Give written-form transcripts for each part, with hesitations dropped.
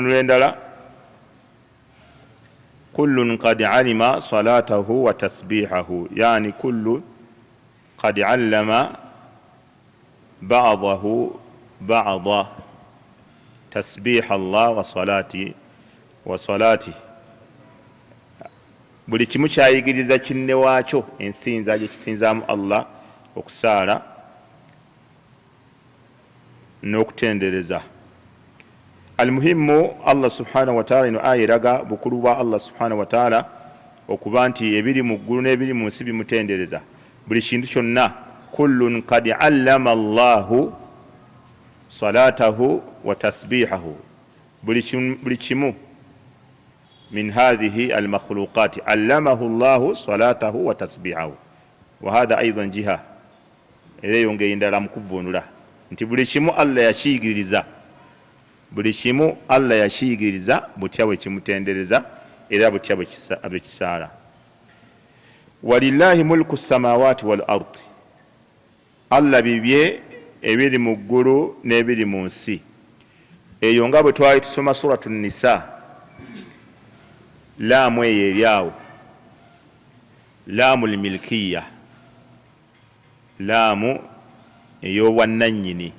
Ettunula endala kullun qad alima salatahu wa tasbihahu, yani kullu qad allama ba'dahu ba'da tasbiha Allah wa salati. Buli kimu kyayigiriza kinne waakyo ensinza gye kisinzaamu Allah, okusaala n'okutendereza. Almuhimu Allah subhanahu wa ta'ala, ino aya eraga bukulu bwa Allah subhanahu wa ta'ala okuba nti ebiri mu ggulu n'ebiri mu nsi bimutendereza. Buli kintu kyonna kullun qad allama Allahu salatahu wa tasbihahu, buli kimu min hadhihi almakhluqati allamahu Allahu salatahu wa tasbihahu. Wa hadha aidan jiha, era yongeye endala mu kuvunula nti buli kimu Allah yakiyigiriza, buli kimu Allah yakiyigiriza butya bwe kimutendereza era butya bwe kisaala. Walillahi mulku samawati wal ardi, Allah bibye ebiri mu ggulu n'ebiri mu nsi. Eyo nga bwe twali tusoma suratu Nisa, laamu eyo eryawo, laamu lmilkiya, laamu ey'obwannannyini.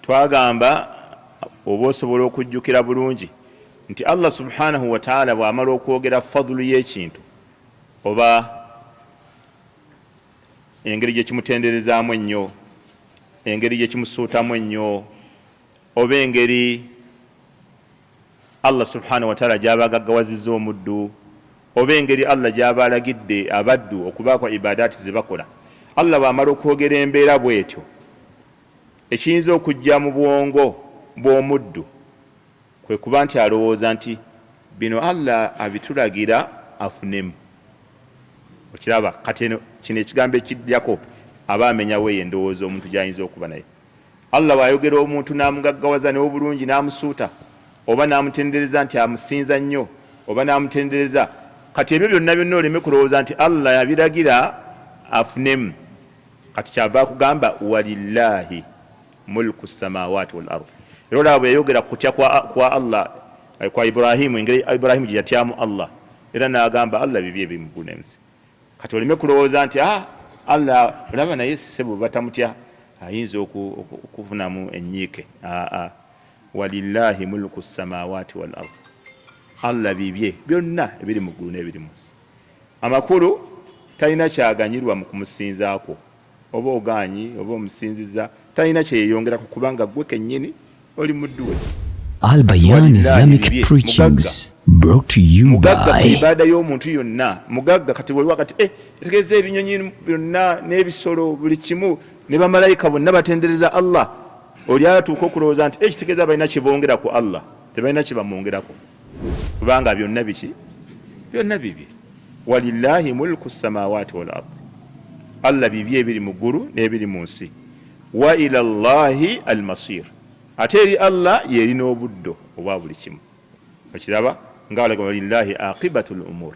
Twagamba oba osobola okujjukira bulungi nti Allah subhanahu wa ta'ala bw'amala okwogera fadhulu y'ekintu oba engeri gye kimutenderezaamu ennyo, engeri gye kimusuutamu ennyo, oba engeri Allah subhanahu wa ta'ala gy'aba agaggawazizza omuddu, oba engeri Allah gy'aba alagidde abaddu okubaako ibadaati ze bakola. Allah bw'amala okwogera embeera bw'etyo, ekiyinza okujja mu bwongo bw'omuddu kwe kuba nti alowooza nti bino Allah abitulagira afunemu. Okiraba kati kino ekigambo ekijjako aba amenyawo eyo endowooza omuntu gy'ayinza okuba naye. Allah bw'ayogera omuntu n'amugaggawaza n'obulungi n'amusuuta oba n'amutendereza nti amusinza nnyo oba n'amutendereza, kati ebyo byonna byonna oleme kulowooza nti Allah yabiragira afunemu. Kati kyava kugamba walillahi mulku samawati wal ardi. Era olaba bwe yayogera kutya kwa Allah kwa Ibrahimu, engeri Ibrahimu gye yatyamu Allah, era n'agamba Allah bibye ebiri mu ggulu n'ensi. Kati oleme kulowooza nti Allah olaba naye sebo batamutya ayinza okufunamu ennyiike. Walillahi mulku samawati wal ardi, Allah bibye byonna ebiri mu ggulu n'ebiri mu nsi. Amakulu talina kyaganyirwa mu kumusinzaako, oba oganyi oba omusinziza, talina kyeyeyongerako kubanga gwe kennyini oli muddu we. Al Bayan Islamic Preachings brought to you by ibada y'omuntu yonna mugagga. Kati wali wakati etegeeza ebinyonyi byonna n'ebisolo buli kimu ne bamalayika bonna batendereza Allah, oli atuuka okulowooza nti ekitegeeza balina kye bongera ku Allah, tebalina kye bamwongerako kubanga byonna biki? Byonna bibye. Walillahi mulku samawati wal ardi, Allah bibye ebiri mu ggulu n'ebiri mu nsi. Wa ila Allahi almasir, ate eri Allah yerina obuddo obwa buli kimu. Okiraba nga walaga walillahi aqibatul umur,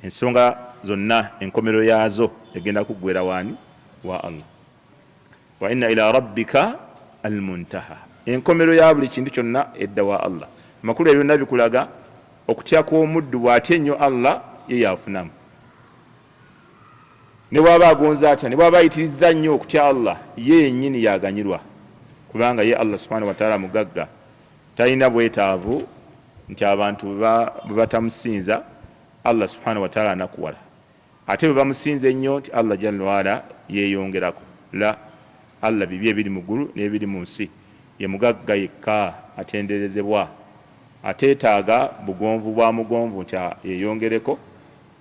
ensonga zonna enkomero yaazo egenda kuggwera waani? Wa Allah. Wa inna ila rabbika almuntaha, enkomero ya buli kintu kyonna edda wa Allah. Amakulu byonna bikulaga okutya kw'omuddu bw'atya ennyo Allah ye yafunamu. Ne bw'aba agonza atya, ne bw'aba ayitirizza nnyo okutya Allah, ye yennyini yaganyirwa kubanga ye Allah subhanahu wa ta'ala mugagga, talina bwetaavu nti abantu bwe batamusinza Allah subhanahu wa ta'ala anakuwala, ate bwe bamusinze ennyo nti Allah jalla wala yeeyongerako. La, Allah bibye ebiri mu ggulu n'ebiri mu nsi, ye mugagga yekka atenderezebwa, ateetaaga bugonvu bwa mugonvu nti yeeyongereko,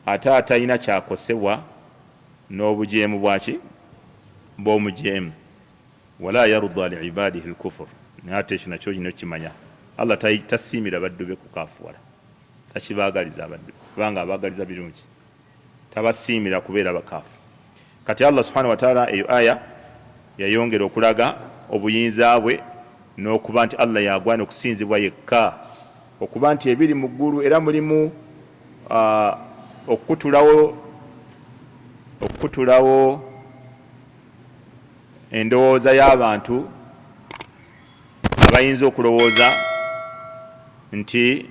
ate atalina kyakosebwa n'obujeemu bwaki? Bw'omujeemu. Wala yarda li ibadihi al-kufr, naye ate ekyo nakyo kino kimanya Allah tasiimira baddu be kukafuwala, takibaagaliza abaddu kubanga abaagaliza birungi, tabasiimira kubeera bakaafu. Kati Allah subhanahu wa ta'ala eyo aya yayongera okulaga obuyinza bwe n'okuba nti Allah yagwana okusinzibwa yekka, okuba nti ebiri mu ggulu era mulimu okutulawo endowooza y'abantu abayinza okulowooza nti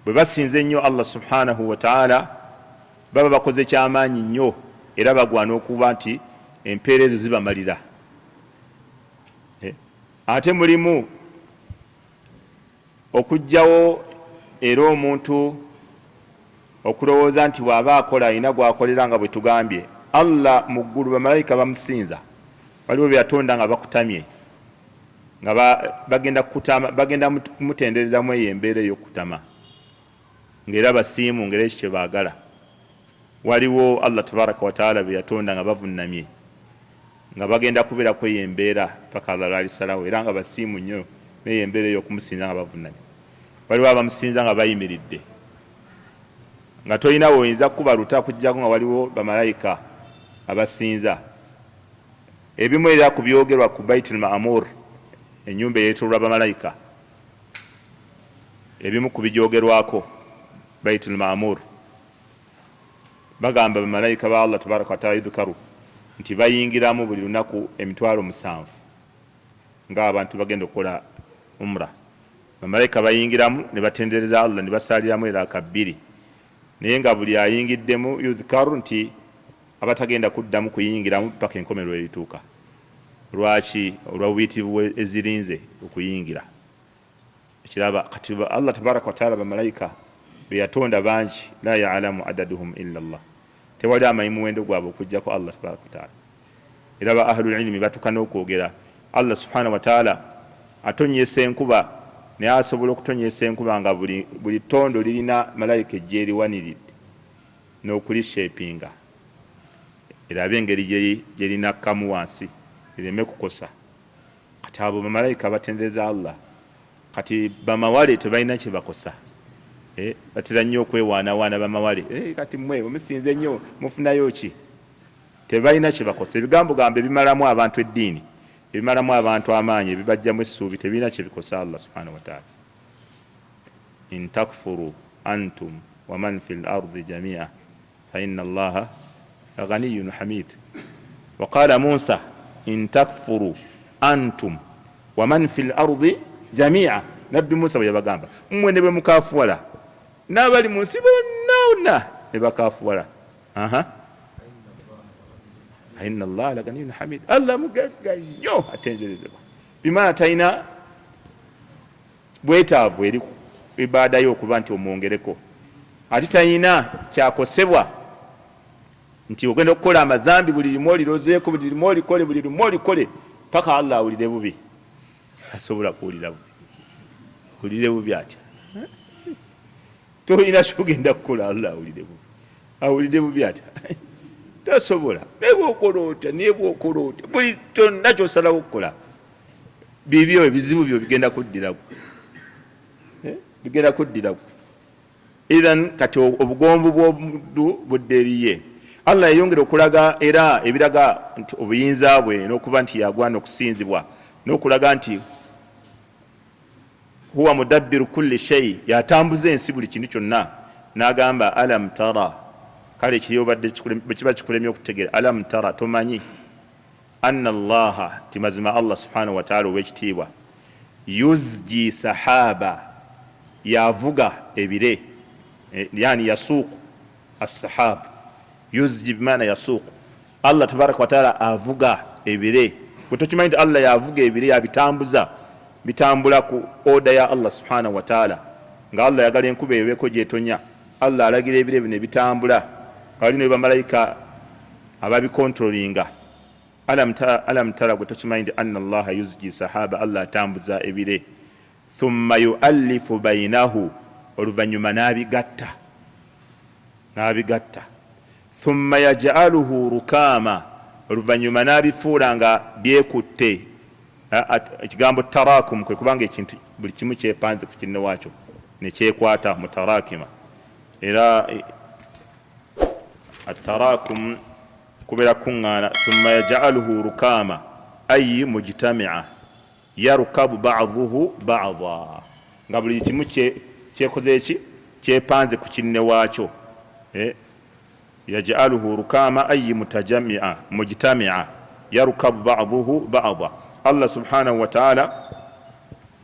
bwe basinze ennyo Allah subhanahu wa ta'ala baba bakoze kyamaanyi nnyo era bagwana okuba nti empeera ezo zibamalira. Ate mulimu okujjawo era omuntu okulowooza nti bw'aba akola alina gwakolera nga bwe tugambye. Allah mu ggulu bamalayika bamusinza, waliwo byatonda nga bakutamye nga bagenda kumutenderezamu eyo embeera ey'okutama ng'era basiimu ng'era ekyo kye baagala. Waliwo Allah tabaraka wa taala bye yatonda nga bavunnamye nga bagenda kubeerako eyo embeera paka Allah lwalisalawo era nga basiimu nnyo n'eyo embeera ey'okumusinza nga bavunnamye. Waliwo abamusinza nga bayimiridde nga tolina woyinza kuba luta kujjako nga waliwo bamalayika abasinza. Ebimu era ku byogerwa ku Baitul Ma'mur, ennyumba eyeetoolwa bamalayika, ebimu ku bijoogerwako Baitul Ma'mur, bagamba bamalayika ba Allah tabaraka wa taala yudhkaru nti bayingiramu buli lunaku 7,000 ng'abantu bagenda okukola umra. Bamalayika bayingiramu ne batendereza Allah ne basaaliramu eraka 2, naye nga buli ayingiddemu yudhkaru nti abatagenda kuddamu kuyingiramu paka enkomerero erituuka. Lwaki? Olw'obuyitivu ezirinze okuyingira. Ekiraba kati Allah tabaraka wa taala bamalayika be yatonda bangi, la ya'lamu adaduhum illa Allah, tewali amanyi muwendo gwabwe okujjako Allah tabaraka wa taala. Era ba ahlul ilmi batukana okwogera Allah subhanahu wa taala atonnyesa enkuba naye asobola okutonnyesa enkuba nga buli ttondo lirina malayika ejje eriwaniridde n'okulishepinga erabe engeri gye linakkamu wansi lireme kukosa. Kati abo bamalayika batendereza Allah, kati bamawale tebalina kye bakosa. Batera nnyo okwewaanawaana bamawale, kati mmwe musinze nnyo mufunayo ki? Tebalina kye bakosa. Ebigambo gambe ebimalamu abantu eddiini, ebimalamu abantu amaanyi, ebibajjamu essuubi, tebirina kye bikosa Allah subhanahu wa ta'ala. In takfuru antum wa man fil ardi jami'a fa inna Allaha ghaniyyun hamid. Wa qala Musa in takfuru antum wa man fil ardi jami'a. Nabbi Musa bwe yabagamba mmwe ne bwe mukaafuwala n'abali mu nsi bonna ne bakaafuwala. Inna Allaha laganiyyun hamid. Allah mugagga nnyo atenderezebwa, bimaana talina bwetaavu eri ibaada yo okuba nti omwongereko, ate talina kyakosebwa nti ogenda okukola amazambi buli limu olirozeeko, buli limu olikole, buli limu olikole paka Allah awulire bubi. Asobola kuwulira bubi, awulire bubi atya? Tolina kyogenda kukola Allah awulire bubi, awulire bubi atya? Tasobola. Nebwokola otya buli kyonna kyosalawo okukola bibyo ebizibu byo bigenda kuddiraku, bigenda kuddiraku. Ethan kati obugonvu bw'omuntu budde eriye. Allah yayongera okulaga era ebiraga nti obuyinza bwe n'okuba nti yagwana okusinzibwa n'okulaga nti huwa mudabbiru kulli shay, yatambuza ensi buli kintu kyonna. N'agamba alam tara, kale kiriyobadde kiba kikulemye okutegeera, alam tara, tomanyi anna Allaha, timazima Allah subhanahu wa ta'ala ow'ekitiibwa, yuzji sahaba, yavuga ebire, yani yasuuku as-sahab, yuzji bimaana yasuuku. Allah tabaraka wa ta'ala avuga ebire. Bwe tokimanyi nti Allah yavuga ebire, yabitambuza, bitambula ku oda ya Allah subhanahu wa ta'ala. Nga Allah yagala enkuba ebeeko gyetonya, Allah alagira ebire bino bitambula, walino bamalayika ababikontrolinga. Alam tara, gwe tokimanyi nti anna Allaha yuzji sahaba, Allah atambuza ebire. Thumma yuallifu bainahu, oluvannyuma n'abigatta. Thumma yaj'aluhu rukama, oluvannyuma n'abifuula nga byekutte. Ekigambo tarakum kwe kubanga ekintu buli kimu kyepanze ku kinne waakyo ne kyekwata mutarakima. Era atarakum kubeera kuŋŋaana. Thumma yaj'aluhu rukama ay mujtami'a, yarukabu ba'dhuhu ba'dha, nga buli kimu kyekoze eki kyepanze ku kinne waakyo. Yaj'aluhu rukama ay mujtami'a yarukabu ba'dhuhu ba'dha. Allah subhanahu wa ta'ala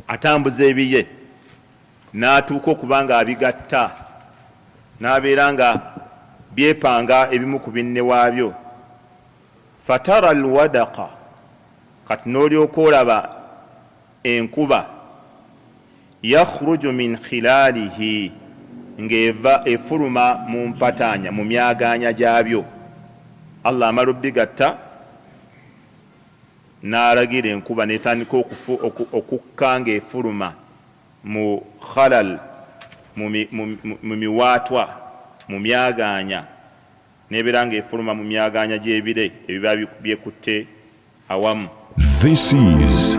atambuza ebiye n'atuuka okuba nga abigatta n'abeera nga byepanga ebimu ku binne waabyo. fatara alwadaqa, kati n'olyoka olaba enkuba, yakhruju min khilalihi, ng'eva efuluma mu mpataanya mu myaganya gyabyo. Allah amala obbigatta n'alagira enkuba n'etandika okukka ng'efuluma mu khalal, mu miwaatwa, mu myaganya, n'ebeera ng'efuluma mu myaganya gy'ebire ebiba byekutte awamu. This is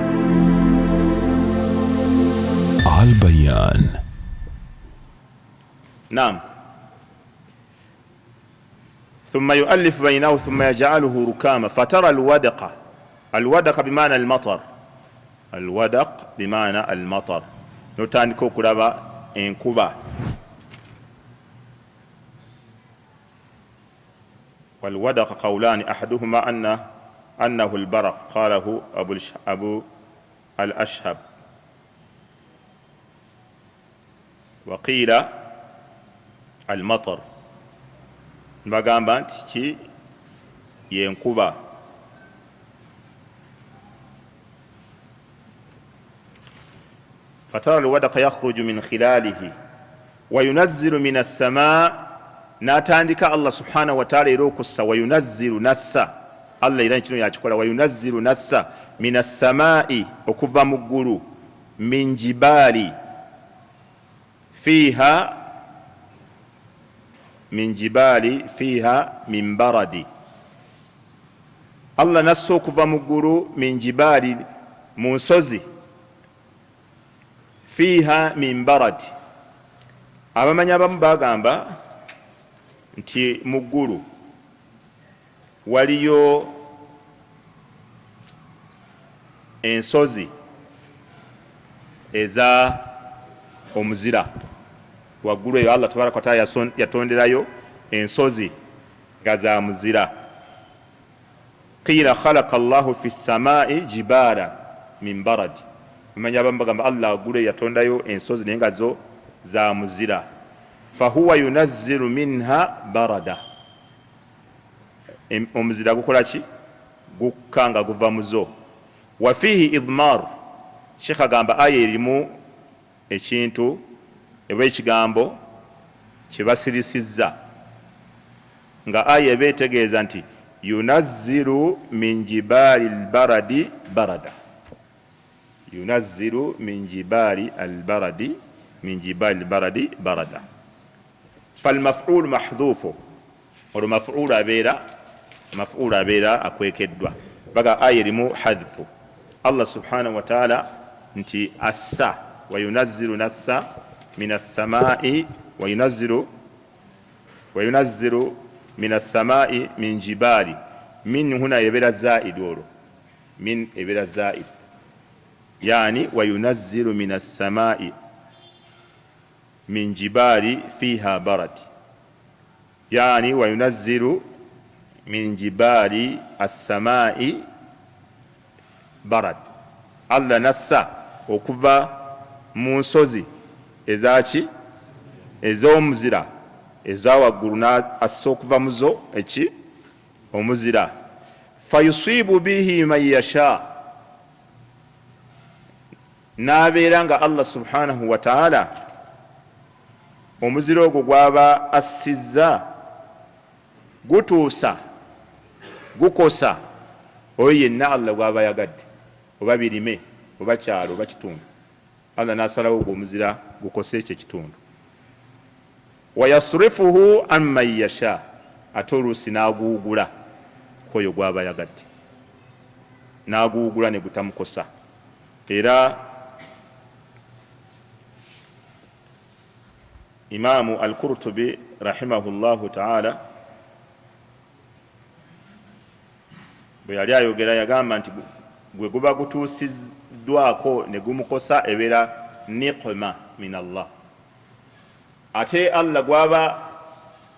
Al Bayan. Naam. ثم يؤلف بينه ثم يجعله ركاما فترى الودق. الودق بمعنى المطر. الودق بمعنى المطر. نتandika okulaba enkuba. والودق قولان أحدهما أنه البرق قاله أبو الأشهب وقيل المطر. bagamba nti ki yenkuba. fatara alwadaqa yakhruju min khilalihi wayunazzilu min assamaa, n'atandika Allah subhanahu wa ta'ala era okussa wayunazzilu nassa. Allah era kino yakikola, wayunazzilu nassa min assamaa'i, okuva mu ggulu, min jibaali fiiha min jibaali fiiha min baradi. Allah nassa okuva mu ggulu min jibaali, mu nsozi, fiiha min baradi. Abamanyi abamu bagamba nti mu ggulu waliyo ensozi eza omuzira. Waggulu eyo Allah tabaraka wa taala yatonderayo ensozi nga za muzira. qila khalaqa Allahu fi ssamaa'i jibaala min baradi. Amanya abamu bagamba Allah waggulu yatondayo ensozi naye nga zo za muzira. fahuwa yunazzilu minha barada. Omuzira gukola ki? Gukka nga guva muzo. wa fiihi idmar. Sheikh agamba aya erimu ekintu eba ekigambo kyebasirisizza, nga aya eba etegeeza nti yunazzilu min jibaali albaradi barada. yunazzilu min jibaali albaradi min jibaali albaradi barada. falmaf'ul mahdhufu, olwo maf'ul abeera akwekeddwa. baga aya erimu hadhfu. Allah subhanahu wa ta'ala nti assa wayunazzilu nassa min assamaa'i wayunazzilu min assamaa'i min jibaali. min huna ebeera zaid, olwo min ebeera zaid, yani wayunazzilu min assamaa'i min jibaali fiiha barad, yani wayunazzilu min jibaali assamaa'i barad. Allah nassa okuva mu nsozi ezaki ez'omuzira eza waggulu, n'assa okuva muzo eki omuzira. fayusibu bihi man yasha, n'abeera nga Allah subhanahu wa ta'ala omuzira ogwo gwaba assizza gutuusa gukosa oyo yenna Allah gwaba yagadde, oba birime oba kyalo oba kitundu. Allah n'asalawo ogwo omuzira gukose ekyo ekitundu. wayasrifuhu an man yasha, ate oluusi n'aguugula kwoyo gwaba yagadde, n'aguugula ne gutamukosa. Era Imaamu al-Qurtubi rahimahullahu ta'ala bwe yali ayogera yagamba nti gwe guba gutuusiddwako ne gumukosa ebeera niqma min Allah, ate Allah gwaba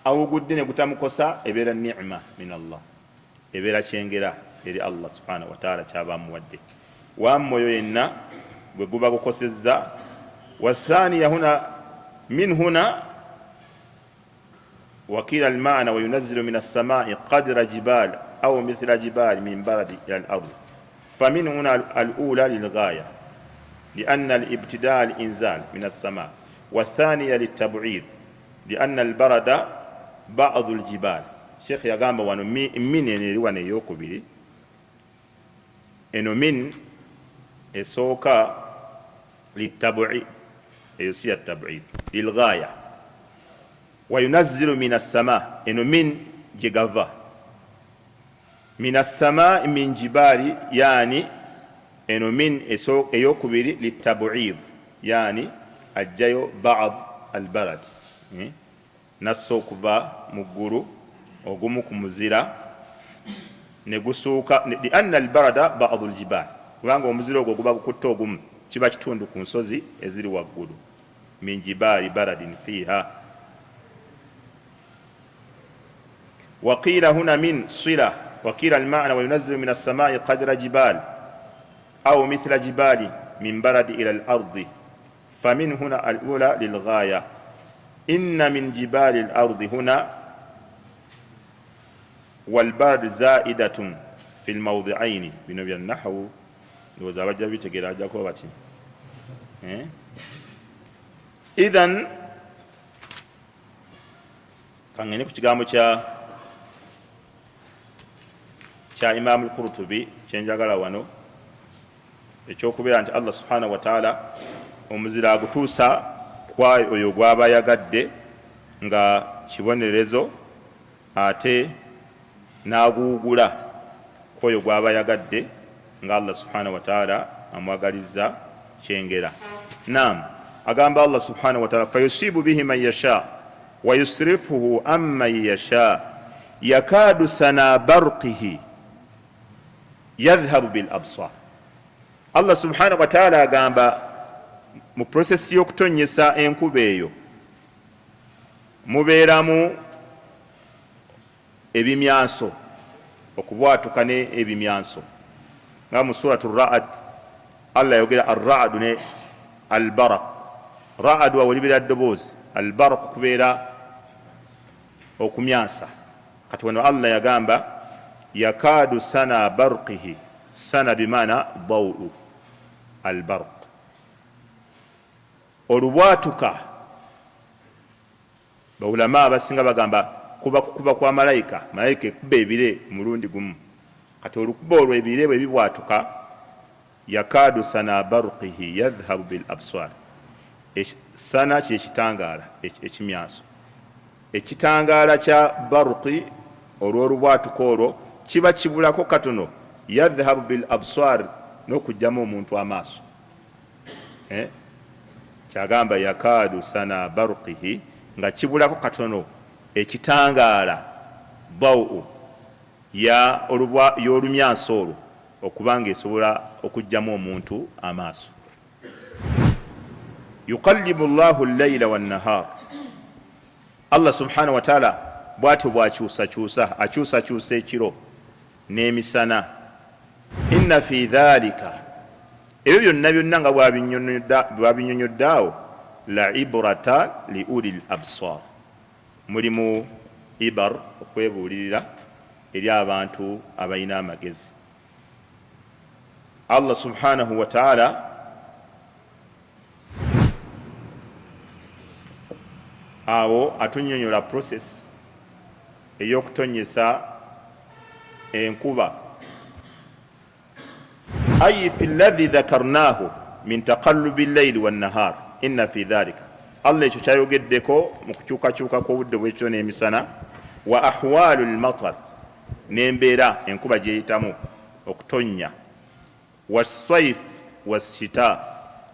awugudde ne gutamukosa ebeera ni'ma min Allah, ebeera kyengera eri Allah subhanahu wa ta'ala kyaba amuwadde. Wammoyo yenna gwe guba gukosezza والثانية هنا من هنا وكيل المعنى وينزل من السماء قدر جبال أو مثل جبال من برد إلى الأرض. فمن هنا الأولى للغاية لأن الابتداء الإنزال من السماء، والثانية للتبعيض لأن البرد بعض الجبال. شيخ يقام وانو من ينيروا نيوكو بي إنو من يسوكا للتبعيض يسير التبعيض للغاية. وينزل من السماء إنو من جغفا من السماء من جبال يعني إنو من يوكو بي للتبعيض يعني الجيو بعض البلد nasookuva mu ggulu ogumu ku muzira ne gusuuka lianna albarada ba'd aljibal kubanga omuzira ogwo guba gukutta ogumu kiba kitundu ku nsozi eziri waggulu min jibali baradin fiha. وقيل هنا من صلة وقيل المعنى وينزل من السماء قدر جبال أو مثل جبال من برد إلى الأرض. فمن هنا الأولى للغاية إن من جبال الأرض هنا والبرد زائدة في الموضعين بنبي النحو وزوجة بيتجرى جاكوباتي. إذن كان ينكو تجامو cha Imam al-Qurtubi chenjagala wano ekyokubera nti Allah subhanahu wa ta'ala omuzira agutuusa kwa oyo gwaba yagadde nga kibonerezo ate n'aguugula kwoyo gwaba yagadde nga Allah subhanahu wa ta'ala amwagaliza kyengera. Naam, agamba Allah subhanahu wa ta'ala fayusibu bihi man yasha wa yusrifuhu amman yasha yakadu sana barqihi yadhhabu bil absar. Allah subhanahu wa ta'ala agamba mu process y'okutonyesa enkuba eyo mubeeramu ebimyanso okubwatuka ne ebimyanso nga mu suratu Ra'd Allah yogera ar-ra'd ne al-baraq. Ra'd wawulibira ddoboozi, al-baraq kubeera okumyansa. Kati wano Allah yagamba yakadu sana barqihi, sana bimaana dawu al-barq, olubwatuka baulama abasinga bagamba kuba kwa malayika ekuba ebire mulundi gumu. Kati olukuba olwo ebire bwe bibwatuka yakadu sana barqihi yadhhabu bil absar. Sana kyekitangaala ekimyanso, ekitangaala kya barqi olw'olubwatuka olwo kiba kibulako katono yadhhabu bil absar n'okugyamu omuntu amaaso. Kyagamba yakadu sana barqihi nga kibulako katono ekitangaala dawu y'olumyanso olwo okubanga esobola okugyamu omuntu amaaso. yuqallibu llahu allayla wannahar. Allah subhanahu wa ta'ala bwatyo bwakyusakyusa akyusakyusa ekiro n'emisana. Inna fi dhalika, ebyo byonna byonna nga bwabinyonyodde awo, la ibrata li ulil absar, mulimu ibar okwebuulirira eri abantu abalina amagezi. Allah subhanahu wa ta'ala awo atunyonyola process ey'okutonyesa enkuba. Ayi fi alladhi dhakarnahu min taqallubi al-layli wan-nahar inna fi dhalika. Allah ekyo kyayogeddeko mu kukyukakyuka kw'obudde bw'ekiro n'emisana. Wa ahwalu al-matar, n'embeera enkuba gyeyitamu okutonnya. Was-sayf was-shita,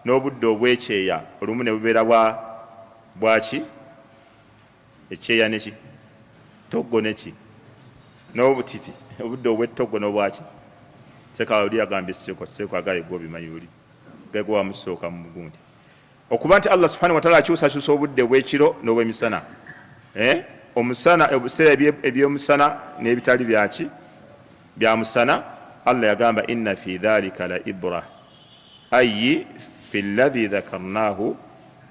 n'obudde obw'ekyeya olumu ne bubeera bwaki ekyeya neki toggo neki n'obutiti, obudde obw'ettoggo n'obwaki seka oli agambye seeko agaye gwo bimanyi oli gego wamusooka mu mugundi. Okuba nti Allah subhanahu wa ta'ala akyusakyusa obudde bw'ekiro n'obw'emisana. Omusana, ebiseera eby'omusana n'ebitali byaki bya musana, Allah yagamba inna fi dhalika la ibra, ayi fi alladhi dhakarnahu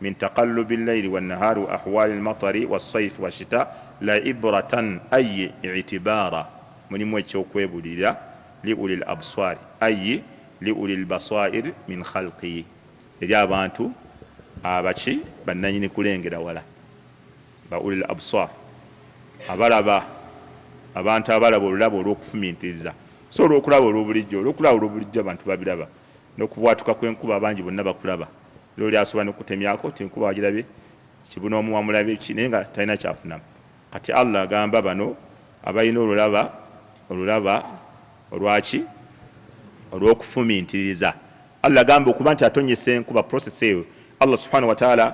min taqallubi al-layli wan-nahari wa ahwali al-matari was-sayf wash-shita la ibratan ay i'tibara mulimu ekyokwebulira li ulil absari ay li ulil basair min khalqi eri abantu abaki bannanyini kulengera wala ba ulil absar abalaba abantu abalaba olulabo olw'okufumintiriza so olw'okulaba olw'obulijjo abantu babiraba n'okubwatuka kw'enkuba abangi bonna bakulaba lero lyasobola n'okutemyako ti enkuba wagirabye kibuna omuwa mulabe ki naye nga talina kyafunamu kati Allah agamba bano abalina olulaba olwaki olw'okufumintiriza Allah agamba okuba nti atonyesa enkuba process eyo Allah subhanahu wa ta'ala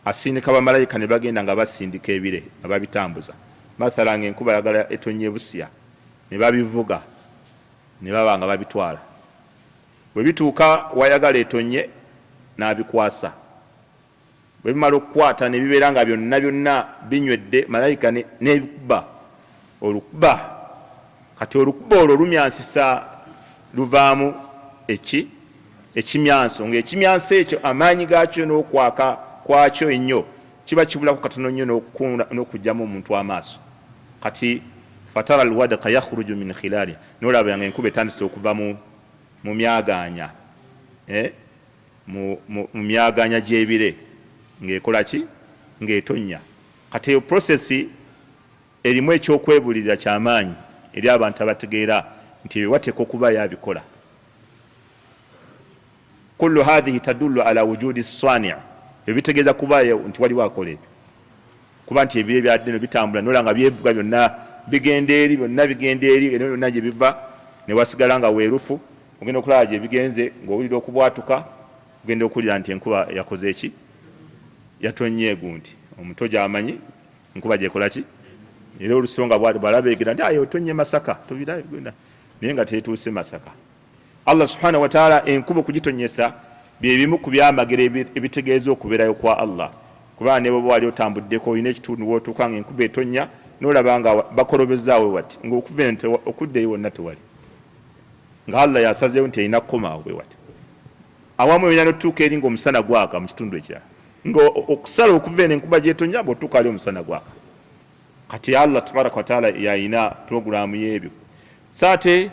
asindika bamalayika ne bagenda nga basindika ebire nga babitambuza mathala ng'enkuba yagala etonye busiya ne babivuga ne baba nga babitwala bwe bituuka wayagala etonye n'abikwasa bwe bimala okukwata ne bibeera nga byonna binywedde malayika n'ebikuba olukuba kati olukuba olwo lumyansisa luvaamu ekimyanso ng'ekimyanso ekyo amaanyi gaakyo n'okwaka kwakyo ennyo kiba kibulako katono nnyo n'okugyamu omuntu amaaso kati fatara alwadqa yakhruju min khilali n'olaba nga enkuba etandise okuva mu myaganya mu myaganya gy'ebire ng'ekola ki ng'etonya kati eyo prosesi erimu ekyokwebulirira kyamaanyi eri abantu abategeera nti ebiwateeka okuba yabikola kullu hadhihi tadullu ala wujudi sani' ebitegeeza kubayo nti waliwo akola ebyo kuba nti ebire byaddeno bitambula nola nga byevuga byonna bigenda eri era byonna gye biva ne wasigala nga weerufu ogenda okulaba gye bigenze ng'owulira okubwatuka ogenda okulira nti enkuba yakoze eki yatonye egundi omuto gy'amanyi enkuba gyekola ki era olusonga bwalaba egenda nti otonye Masaka tobiragenda naye nga tetuuse Masaka Allah subhanahu wa ta'ala enkuba okugitonyesa byebimu ku byamagero ebitegeeza okubeerayo kwa Allah kuba ne bwe wali otambuddeko olina ekitundu wootuuka nga enkuba etonya n'olaba nga bakolobezaawe wati ng'okuva nti okuddeyo wonna tewali nga Allah yasazeewo nti erina kukomaawo bwe wati awamu erina n'otutuuka eri ng'omusana gwaka mu kitundu ekirala ng'okusala okuva eno enkuba gyetonya bw'otuuka ali omusana gwaka kati Allah tabaraka wa taala yayina puroguramu y'ebyo saate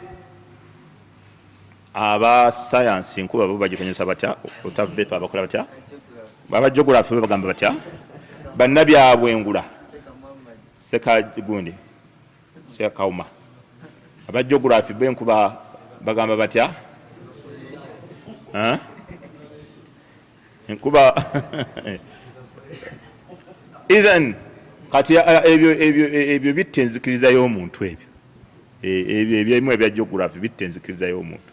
aba science enkuba bo bagitonyesa batya otavepa bakola batya baba geography bagamba batya bannabyabwengula seka gundi seka kauma aba geography benkuba bagamba batya enkuba idhan kati ebyo bittenzikiriza y'omuntu ebyo ebyemu ebya geography bittenzikiriza y'omuntu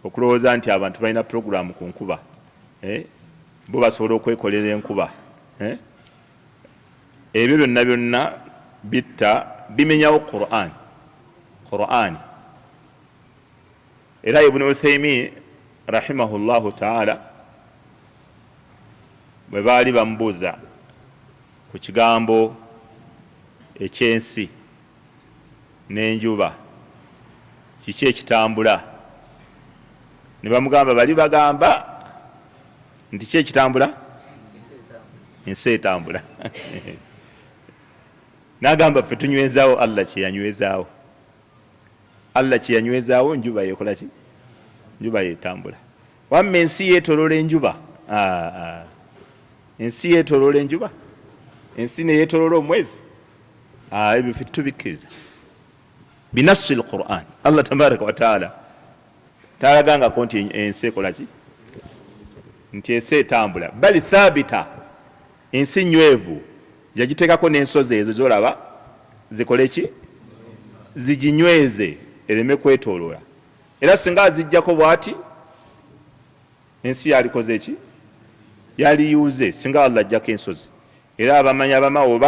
okulowooza nti abantu balina programu ku nkuba bo basobola okwekolera enkuba ebyo byonna bimenyawo Qur'an era Ibn Uthaymin rahimahullahu ta'ala bwe baali bamubuuza ku kigambo ekyensi n'enjuba kiki ekitambula ne bamugamba bali bagamba nti ki ekitambula ensi etambula n'agamba ffe tunywezaawo Allah kye yanywezaawo njuba yekola ki njuba yetambula wamma ensi yeetoloola enjuba ensi yeetoloola enjuba ensi neyeetoloola omwezi ebyo ffe tubikkiriza binassi al-Qur'an Allah tabaraka wa taala talagangako nti ensi ekola ki nti ensi etambula bali thabita ensi nywevu yagiteekako n'ensozi ezo zolaba zikole ki ziginyweze ereme kwetooloola era singa azijjako bwati ensi yalikoze ki yaliyuuze singa Allah ajjako ensozi era abamanyi abamawo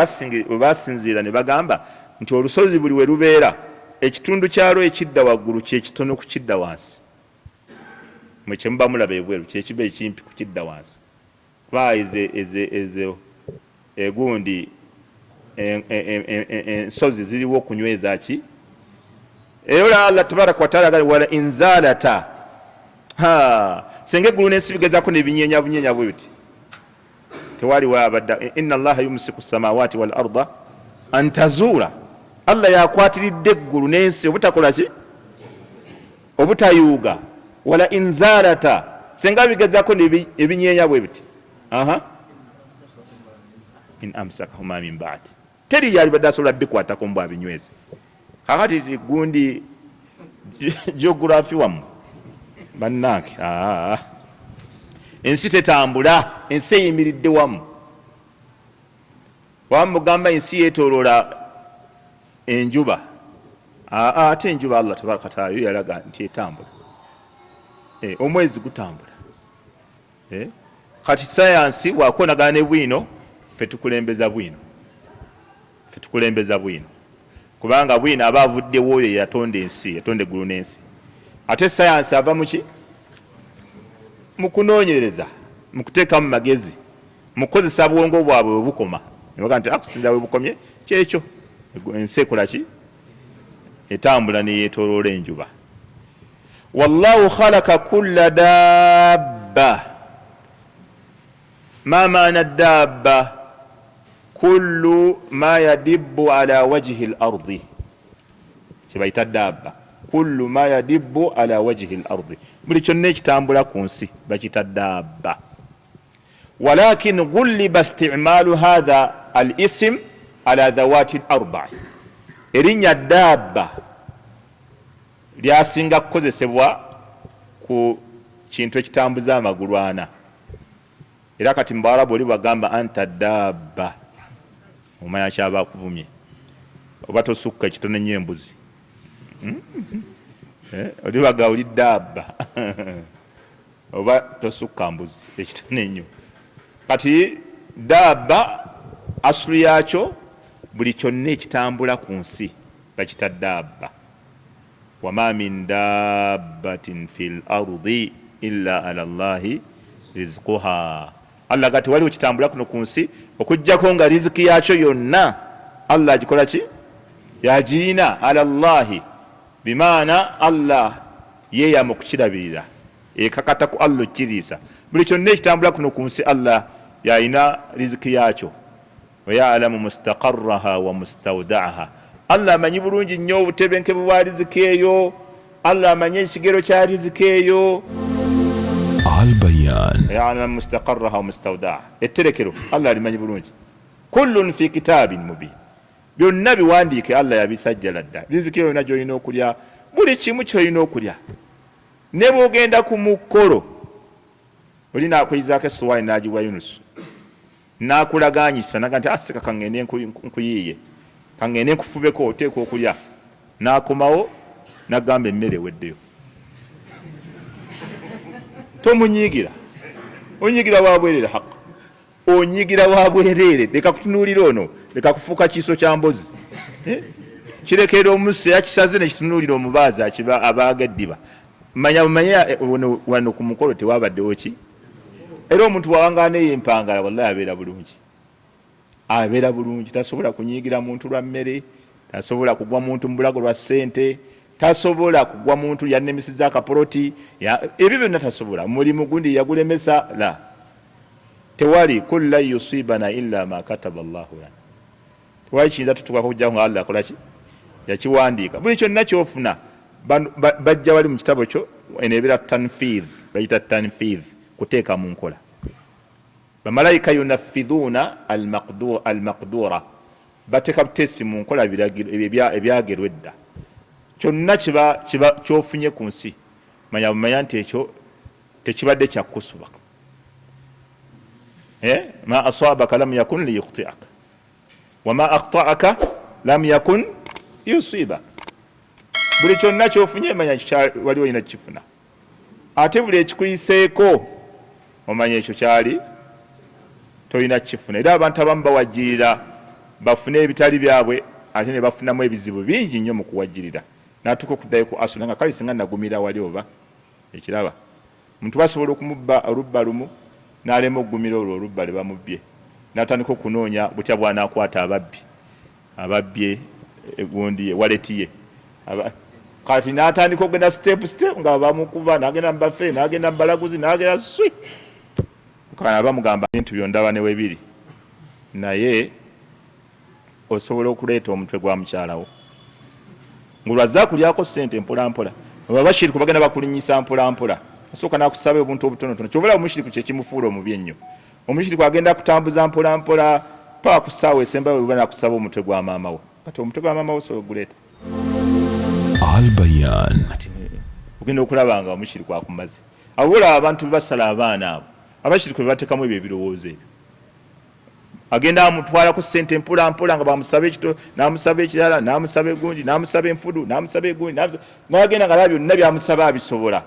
webasinziira ne bagamba nti olusozi buli we lubeera ekitundu kyalo ekidda waggulu kyekitono ku kidda wansi mwe kyemuba mulaba ebweru kyekiba ekimpi ku kidda wansi kuba ezo egundi ensozi ziriwo okunyweza ki era Allah tabaraka wa taala gali wala inzalata senga eggulu n'ensi bigezaako nebinyenya bunyenya bwe biti tewali wabadda. Inna allaha yumsiku samawati wal arda an tazuula, allah yakwatiridde eggulu n'ensi obutakola ki, obutayuuga. Wala inzalata, senga bigezako ebinyeenya bwe biti, in amsakahuma min ba'di, teri yali badde asobola bikwatako mbw abinyweze. Kakati gundi geography wamu bannange, ensi tetambula, ensi eyimiridde wamu. Wamugamba ensi yeetoloola enjuba, ate enjuba allah tabaraka taala yo yalaga nti etambula, omwezi gutambula. Kati sayansi wakonagana ne bwino, ffe tukulembeza bwino, ffe tukulembeza bwino, kubanga bwino aba avuddewo oyo yatonda ensi, yatonda eggulu n'ensi. Ate sayansi ava muki, mu kunoonyereza, mu kuteekamu magezi, mu kukozesa bwongo bwabwe webukoma. Nebaga nti akusinza webukomye kyekyo, ensi ekola ki, etambula neyeetoloola enjuba. Wallahu khalaka kulla dabba. Ma maana dabba? Kullu ma yadibbu ala wajhi al-ardi, kibayita dabba. Kullu ma yadibbu ala wajhi al-ardi, buli kyonna ekitambula ku nsi bakita dabba. Walakin gulliba istimaalu hadha al-ism ala dhawati al-arba'i, erinnya dabba lyasinga kukozesebwa ku kintu ekitambuza amagulu ana. Era kati mubarabu oli bagamba anta dabba, omanya kyaba akuvumye, oba tosukka ekitone nnyo embuzi, oli baga oli dabba oba tosukka mbuzi ekitone nnyo. Kati dabba asulu yakyo buli kyonna ekitambula ku nsi bakita dabba. Wama min dabbatin fil ardi illa ala llahi rizquha, allah gati waliwo kitambula kuno ku nsi okujjako nga riziki yakyo yonna allah agikola ki, yagirina ala llahi, bimaana allah yeeyama okukirabirira, ekakata ku allah okiriisa. Buli kyonna ekitambula kuno ku nsi allah yalina riziki yakyo. Wayalamu mustaqarraha wa mustawdaaha, allah amanyi bulungi nnyo obutebenkevu bwa riziki eyo, allah amanyi ekigero kya riziki eyo. Al-Bayan. Yalamu mustaqarraha wa mustawdaaha, etterekero allah alimanyi bulungi. Kullun fi kitabin mubin, byonna biwandiike allah yabisajjala dda. Riziki eyo yonna gy'olina okulya, buli kimu ky'olina okulya. Ne bw'ogenda ku mukolo olina akuyizaako essowaani n'agiwa Yunusu, n'akulaganyisa naga nti asika kangende nkuyiiye, kangende nkufubeko oteeka okulya, n'akomawo n'agamba emmere eweddeyo. Tomunyiigira, onyiigira wabwerere haka, onyiigira wabwerere, leka kutunuulira ono, leka kufuuka kiiso kya mbozi. Kirekera omusi yakisaze nekitunuulira omubaazi abaaga eddiba. Manya wano ku mukolo tewabaddewo ki? Era omuntu wawangana ey'empangala wallahi abeera bulungi, abeera bulungi, tasobola kunyiigira muntu lwa mmere, tasobola kugwa muntu mu bulago lwa ssente, tasobola kugwa muntu yannemisiza akapoloti, ebyo byonna tasobola. Mulimu gundi yagulemesa la, tewali kul lan yusibana illa ma kataba Allahu lana, tewali kiyinza tutukako kujjako nga allah akola ki, yakiwandiika. Buli kyonna kyofuna bajja wali mu kitabo kyo, eno ebeera tanfidh, bayita tanfidh, kuteeka mu nkola. Bamalayika yunaffidhuuna almaqdura, bateeka butesi mu nkola ebyagerwa edda. Kyonna kiba kyofunye ku nsi, manya nti ekyo tekibadde kyakusuba. Ma aswabaka lam yakun liyukhti'aka wama akhta'aka lam yakun yusiba. Buli kyonna kyofunye manya wali olina kifuna, ate buli ekikuyiseeko omanya ekyo kyali tolina kifuna. Era abantu abamu bawajjirira bafune ebitali byabwe, ate ne bafunamu ebizibu bingi nnyo mu kuwajjirira. Natuka okuddayo ku asuna nga kale singa nagumira wali oba ekiraba. Omuntu basobola okumubba olubba lumu n'alema okugumira olwo olubba lwe bamubbye, n'atandika okunoonya butya bw'anaakwata ababbye gundi waleti ye. Kati n'atandika okugenda step nga bamukuba, n'agenda mu bafe, n'agenda mu balaguzi, n'agenda swi. kana bamugamba bintu byondaba ne webiri naye osobola okuleeta omutwe gwa mukyalawo ngulwaza kulyako sente mpolampola oba bashiriku bagenda bakulinyisa mpolampola asooka nakusaba obuntu obutonotono kyobula omushiriku kyekimufuula omubi ennyo omushiriku agenda kutambuza mpolampola paka ku ssaawa esembayo bwe nakusaba omutwe gwa maama wo kati omutwe gwa maama wo osobola oguleeta Al-Bayan. ogenda okulaba nga omushiriku akumaze abula abantu basala abaana abo abashiriku bwe bateekamu ebyo ebirowoozo ebyo agenda amutwalako sente mpolampola nga bamusaba ekito namusaba ekirala namusaba egundi namusaba enfudu namusaba egundi nagenda nga byonna byamusaba abisobola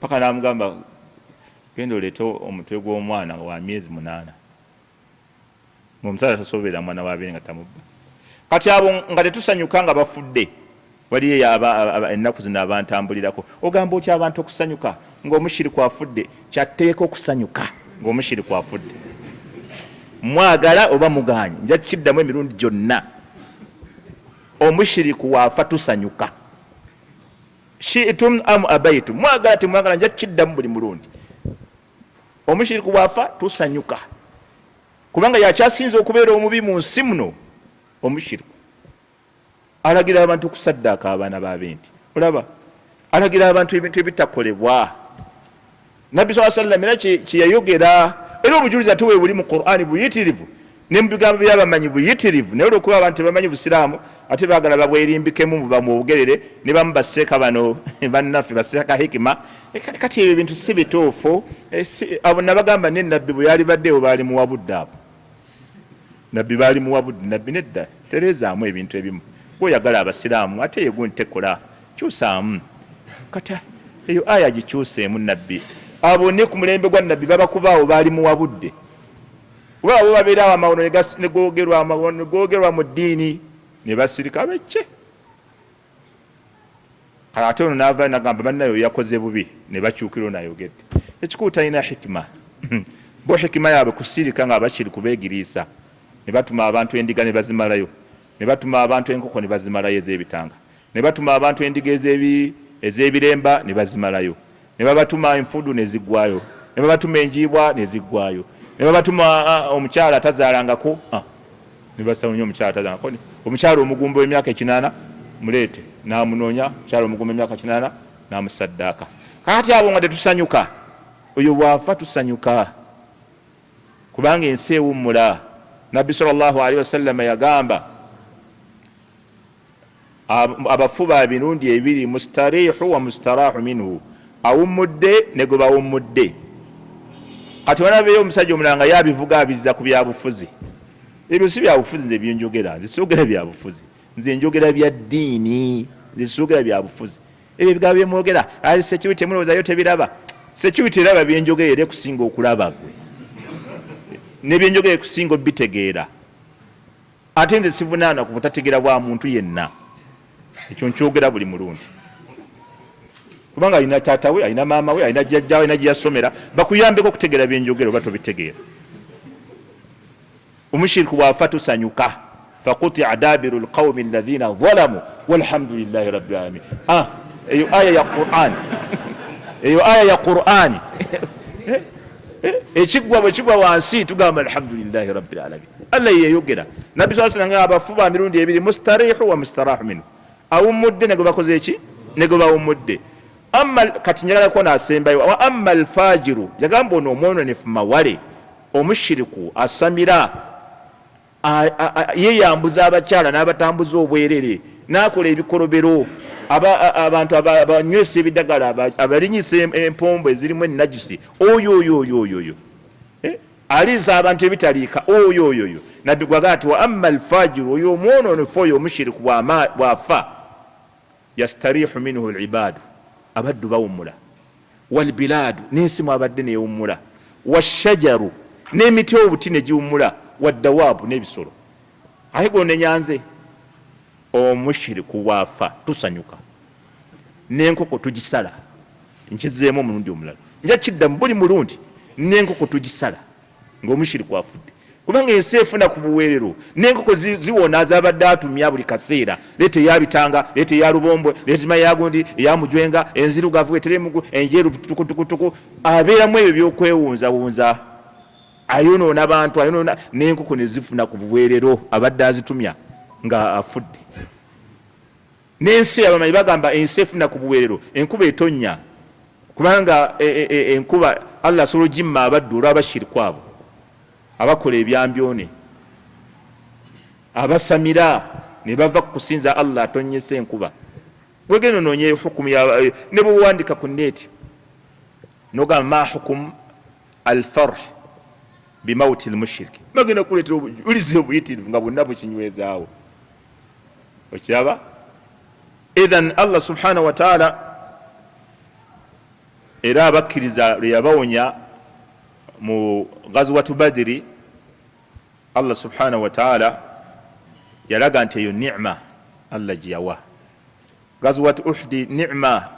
paka namugamba genda oleete omutwe gw'omwana wa myezi 8 omusala tasoberera mwana wabere nga tamubba kati abo nga tetusanyuka nga bafudde waliyo ennaku zino abantambulirako ogamba otya abantu okusanyuka ng'omushiriku afudde kyatteeka okusanyuka ng'omushiriku afudde mwagala oba muganye nja kiddamu emirundi gyonna omushiriku waafa tusanyuka shi'tum am abaitum mwagala temwagala nja kiddamu buli mulundi omushiriku waafa tusanyuka kubanga yakyasinza okubeera omubi mu nsi muno omushiriku alagira abantu okusaddaaka abaana b'abenti olaba alagira abantu ebintu ebitakolebwa nabbi saa sallam era kyeyayogera era obujulizi ate weebuli mu Qur'ani buyitirivu ne mu bigambo byabamanyi buyitirivu naye olwokuba abantu tebamanyi busiraamu ate baagala babwerimbikemu mu bugerere ne bamu basseeka bano bannaffe basseeka hikima kati ebyo ebintu si bituufu abo nabagamba ne nabbi bwe yali baddeewo baali muwabudde abo nabbi baali muwabudde nabbi nedda tereezaamu ebintu ebimu gweoyagala abasiraamu ate ye guntekola kyusaamu kati eyo aya gikyuseemu nabbi abo ne ku mulembe gwa nabbi babakubaawo baali muwabudde kuba abo babeerawo amawono ne googerwa mu ddiini ne basirika becce ate ono naava nagamba bannayo yakoze bubi ne bakyukira nayogedde ekikulu talina hikima bo hikima yaabwe kusirika nga abakiri kubeegiriisa ne batuma abantu endiga ne bazimalayo ne batuma abantu enkoko ne bazimalayo ez'ebitanga ne batuma abantu endiga ez'ebiremba ne bazimalayo ne babatuma enfudu ne ziggwayo ne babatuma enjiibwa ne ziggwayo ne babatuma omukyala atazaalangako ne basawunya omukyala atazaalangako omukyala omugumba w'emyaka 8 muleete namunoonya omukyala omugumba emyaka 8 namusaddaaka kati abo nga tetusanyuka oyo bwafa tusanyuka kubanga ensi ewummula nabbi sallallahu alaihi wasallam yagamba abafu ba birundi 2 mustarihu wa mustarahu minhu awummudde ne gwe bawummudde kati wanabeeyo omusajja omulanga yabivuga abizza ku byabufuzi ebyo si byabufuzi nze byenjogera nze siogera byabufuzi nze njogera bya ddiini nze siogera byabufuzi ebyo ebigambo byemwogera ali security mulowoozayo tebiraba security eraba byenjogera era ekusinga okulaba gwe ne byenjogera ekusinga obitegeera ate nze sivunaana ku butategeera bwa muntu yenna ekyo nkyogera buli mulundi kubanga alina taata we alina maama we alina jjajja we alina gye yasomera bakuyambeko okutegeera byenjogera oba tobitegeera omushiriku bwafa tusanyuka faqutia dabiru lqawmi alladhina zalamu walhamdulillahi rabbil alamin eyo aya ya Qur'an eyo aya ya Qur'ani ekigwa bwe kigwa wansi tugamba alhamdulillahi rabbil alamin Allah yeyogera nabbi sallallahu alaihi wasallam abafu ba mirundi 2 mustarihu wa mustarahu minhu awummudde ne gwe bakoze eki ne gwe bawummudde amma kati njagala ko nasembayo wa amma alfajiru yagamba ono omwononefu mawale omushiriku asamira yeyambuza abakyala n'abatambuza obwerere n'akola ebikolobero abantu abanywesa ebidagala abalinyisa empombo ezirimu enajisi oyo aliza abantu ebitaliika oyo nabbi gwagaa ati wa amma alfajiru oyo omwononefu oyo omushiriku bwafa yastarihu minhu alibadu abaddu bawummula walbiladu n'ensimu abadde newummula washajaru n'emiti obuti ne giwummula waddawaabu n'ebisolo aye gwo nenyanze omushiriku waafa tusanyuka n'enkoko tugisala nkizeemu omulundi omulala nja kiddamu buli mulundi n'enkoko tugisala ng'omushiriku afudde kubanga ensi efuna ku buweerero n'enkoko ziwona zabadde atumya buli kaseera leeta eyabitanga leeta eyalubombwe leeta mayagundi eyamujwenga enzirugavu eteremugu enjeru tukutukutuku abeeramu ebyo byokwewunzawunza ayonoona abantu, ayonoona n'enkoko ne zifuna ku buweerero abadde azitumya nga afudde. N'ensi abamanyi bagamba ensi efuna ku buweerero enkuba etonnya, kubanga enkuba Allah asobola ogimma abaddu olw'abashiriku abo abakola ebyambyone, abasamira ne bava kusinza Allah atonnyesa enkuba. Wegenda onoonye hukumu ne bwe wandika ku neeti nogamba ma hukumu alfarh bimauti almushriki, bagenda kuleetera obujulizi obuyitirivu nga bonna bukinywezaawo. Okiraba? Idhan Allah subhanahu wa ta'ala era abakkiriza lwe yabawonya mu ghazwatu Badiri, Allah subhanahu wa ta'ala yalaga nti eyo ni'ma Allah gye yawa. Ghazwatu Uhudi ni'ma,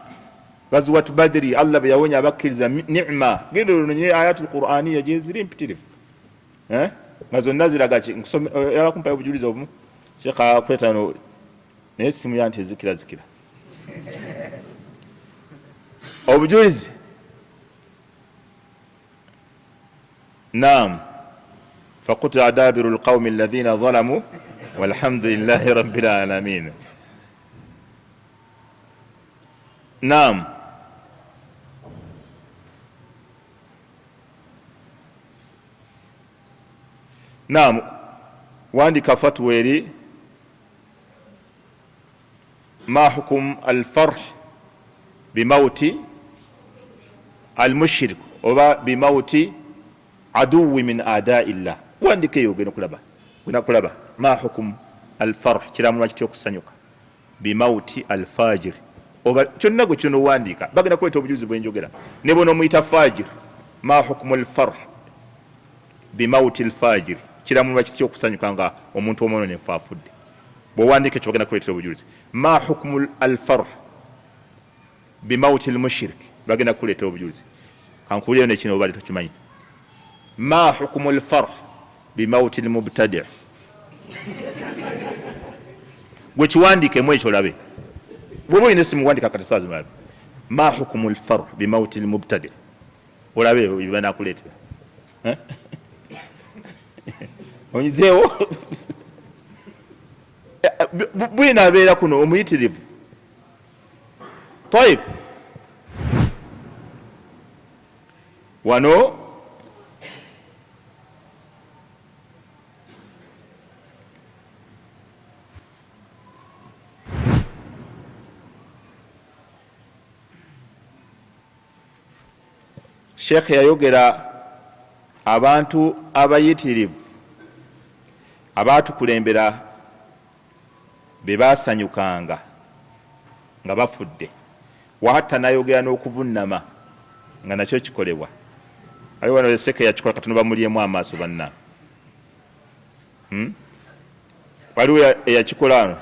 ghazwatu Badiri Allah bwe yawonya abakkiriza ni'ma. Genda olonye ayatul Qur'aniya gye ziri mpitirivu nga zonna ziraga ki. Yala kumpayo obujulizi obumu Sheikh akuleta no naye simu yanti ezikira obujulizi. Naam, faqutia dabiru alqawmi alladhina zalamu walhamdulillahi rabbil alamin. Naam, naam, wandika fatwa eri ma hukum alfarh bimauti almushrik oba bimauti aduwi min adaillah. Wandikeyo gena kulaba ma hukum alfarh, kiramunwa kitya okusanyuka, bimauti alfajir oba kyonna gwe kino wandika bagenda kuleeta obujuzi bwenjogera. Ne bono muyita fajir, ma hukumu alfarh bimauti alfajir, kiramunwa kitya okusanyuka nga omuntu omwononefu afudde. Bw'owandika ekyo bagenda kuleetera obujulizi. Ma hukumu alfarh bimauti almushrik, bagenda kuleetera obujulizi. Kankuliyo nekino obali tokimanyi. Ma hukumu alfarh bimauti almubtadi', gwe kiwandikemu ekyo olabe. Bw'oba olina essimu wandika katisaazi olabe ma hukumu alfarh bimauti almubtadi', olabe bye banaakuleetera. Onyizeewo bwina abeera kuno omuyitirivu. Taib, wano Sheikh yayogera abantu abayitirivu abaatukulembera be baasanyukanga nga bafudde, wahatta nayogera n'okuvunnama nga nakyo kikolebwa. Ali wano Seke yakikola katono bamulyemu amaaso banna. Waliwo eyakikola ano,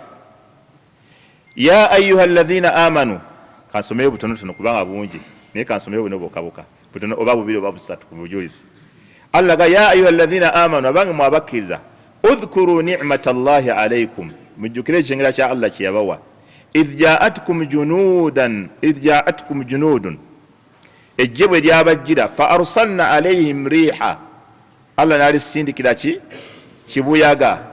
ya ayuha alladhina amanu. Kansomeyo butonotono kubanga bungi, naye kansomeyo buno bokaboka butono oba bubiri oba busatu ku bujulizi. Allah ga ya ayuha alladhina amanu, abange mwabakkiriza, udhkuru ni'matallahi alaykum, mujjukire ekyengira kya Allah kye yabawa. idh ja'atkum junudun, ejje bwe lyabajjira, fa arsalna alayhim riha, Allah n'alisindikira kibuyaga,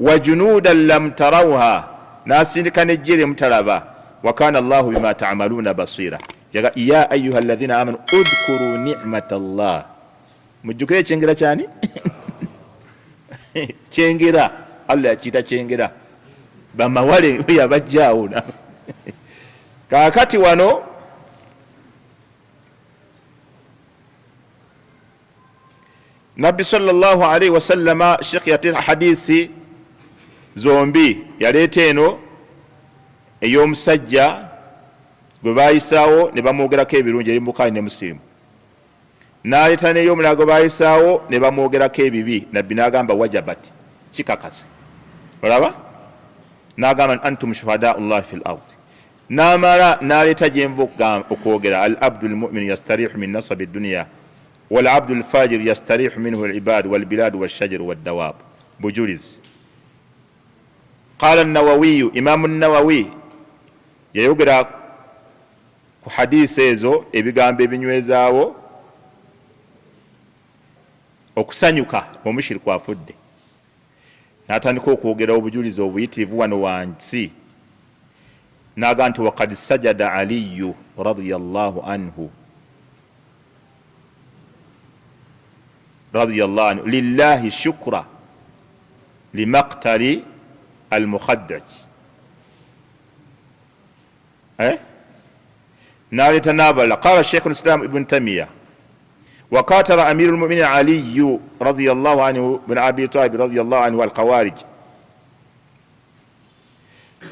wa junudan lam tarawha, n'asindika n'ejje lye mutalaba, wa kana Allahu bima ta'maluna basira. Ya ayyuha alladhina amanu udhkuru ni'matallah, mujjukire ekyengira kyani kyengera Allah yakiyita kyengera, bamawale yabajjaawo. Kaakati wano Nabbi sallallahu alaihi wasallama, Sheikh yateera hadisi zombi. Yaleeta eno ey'omusajja gwe baayisaawo ne bamwogerako ebirungi eri Bukhari ne Muslim, n'aleeta n'ey'omulala gwe baayisaawo ne bamwogerako ebibi. Nabbi n'agamba wajabat, kikakase. Olaba? N'agamba antum shuhadaa'u llahi fil ardi. N'amala n'aleeta gye nva okwogera al abdu almu'min yastarihu min nasabi ad-dunya wal abdu alfajir yastarihu minhu al-ibad wal bilad wash-shajar wad-dawab. Bujuliz. Qala an-Nawawi, Imam an-Nawawi yayogera ku hadisi ezo ebigambo ebinywezaawo okusanyuka omushiriku afudde n'atandika okwogera obujulizi obuyitirivu wano wansi naga nti waqad sajada aliyu radiyallahu anhu lillahi shukra limaqtali almukhaddaj naleta nabala qala sheikh lislam ibn tamiya وقاتل أمير المؤمنين علي رضي الله عنه بن أبي طالب رضي الله عنه الخوارج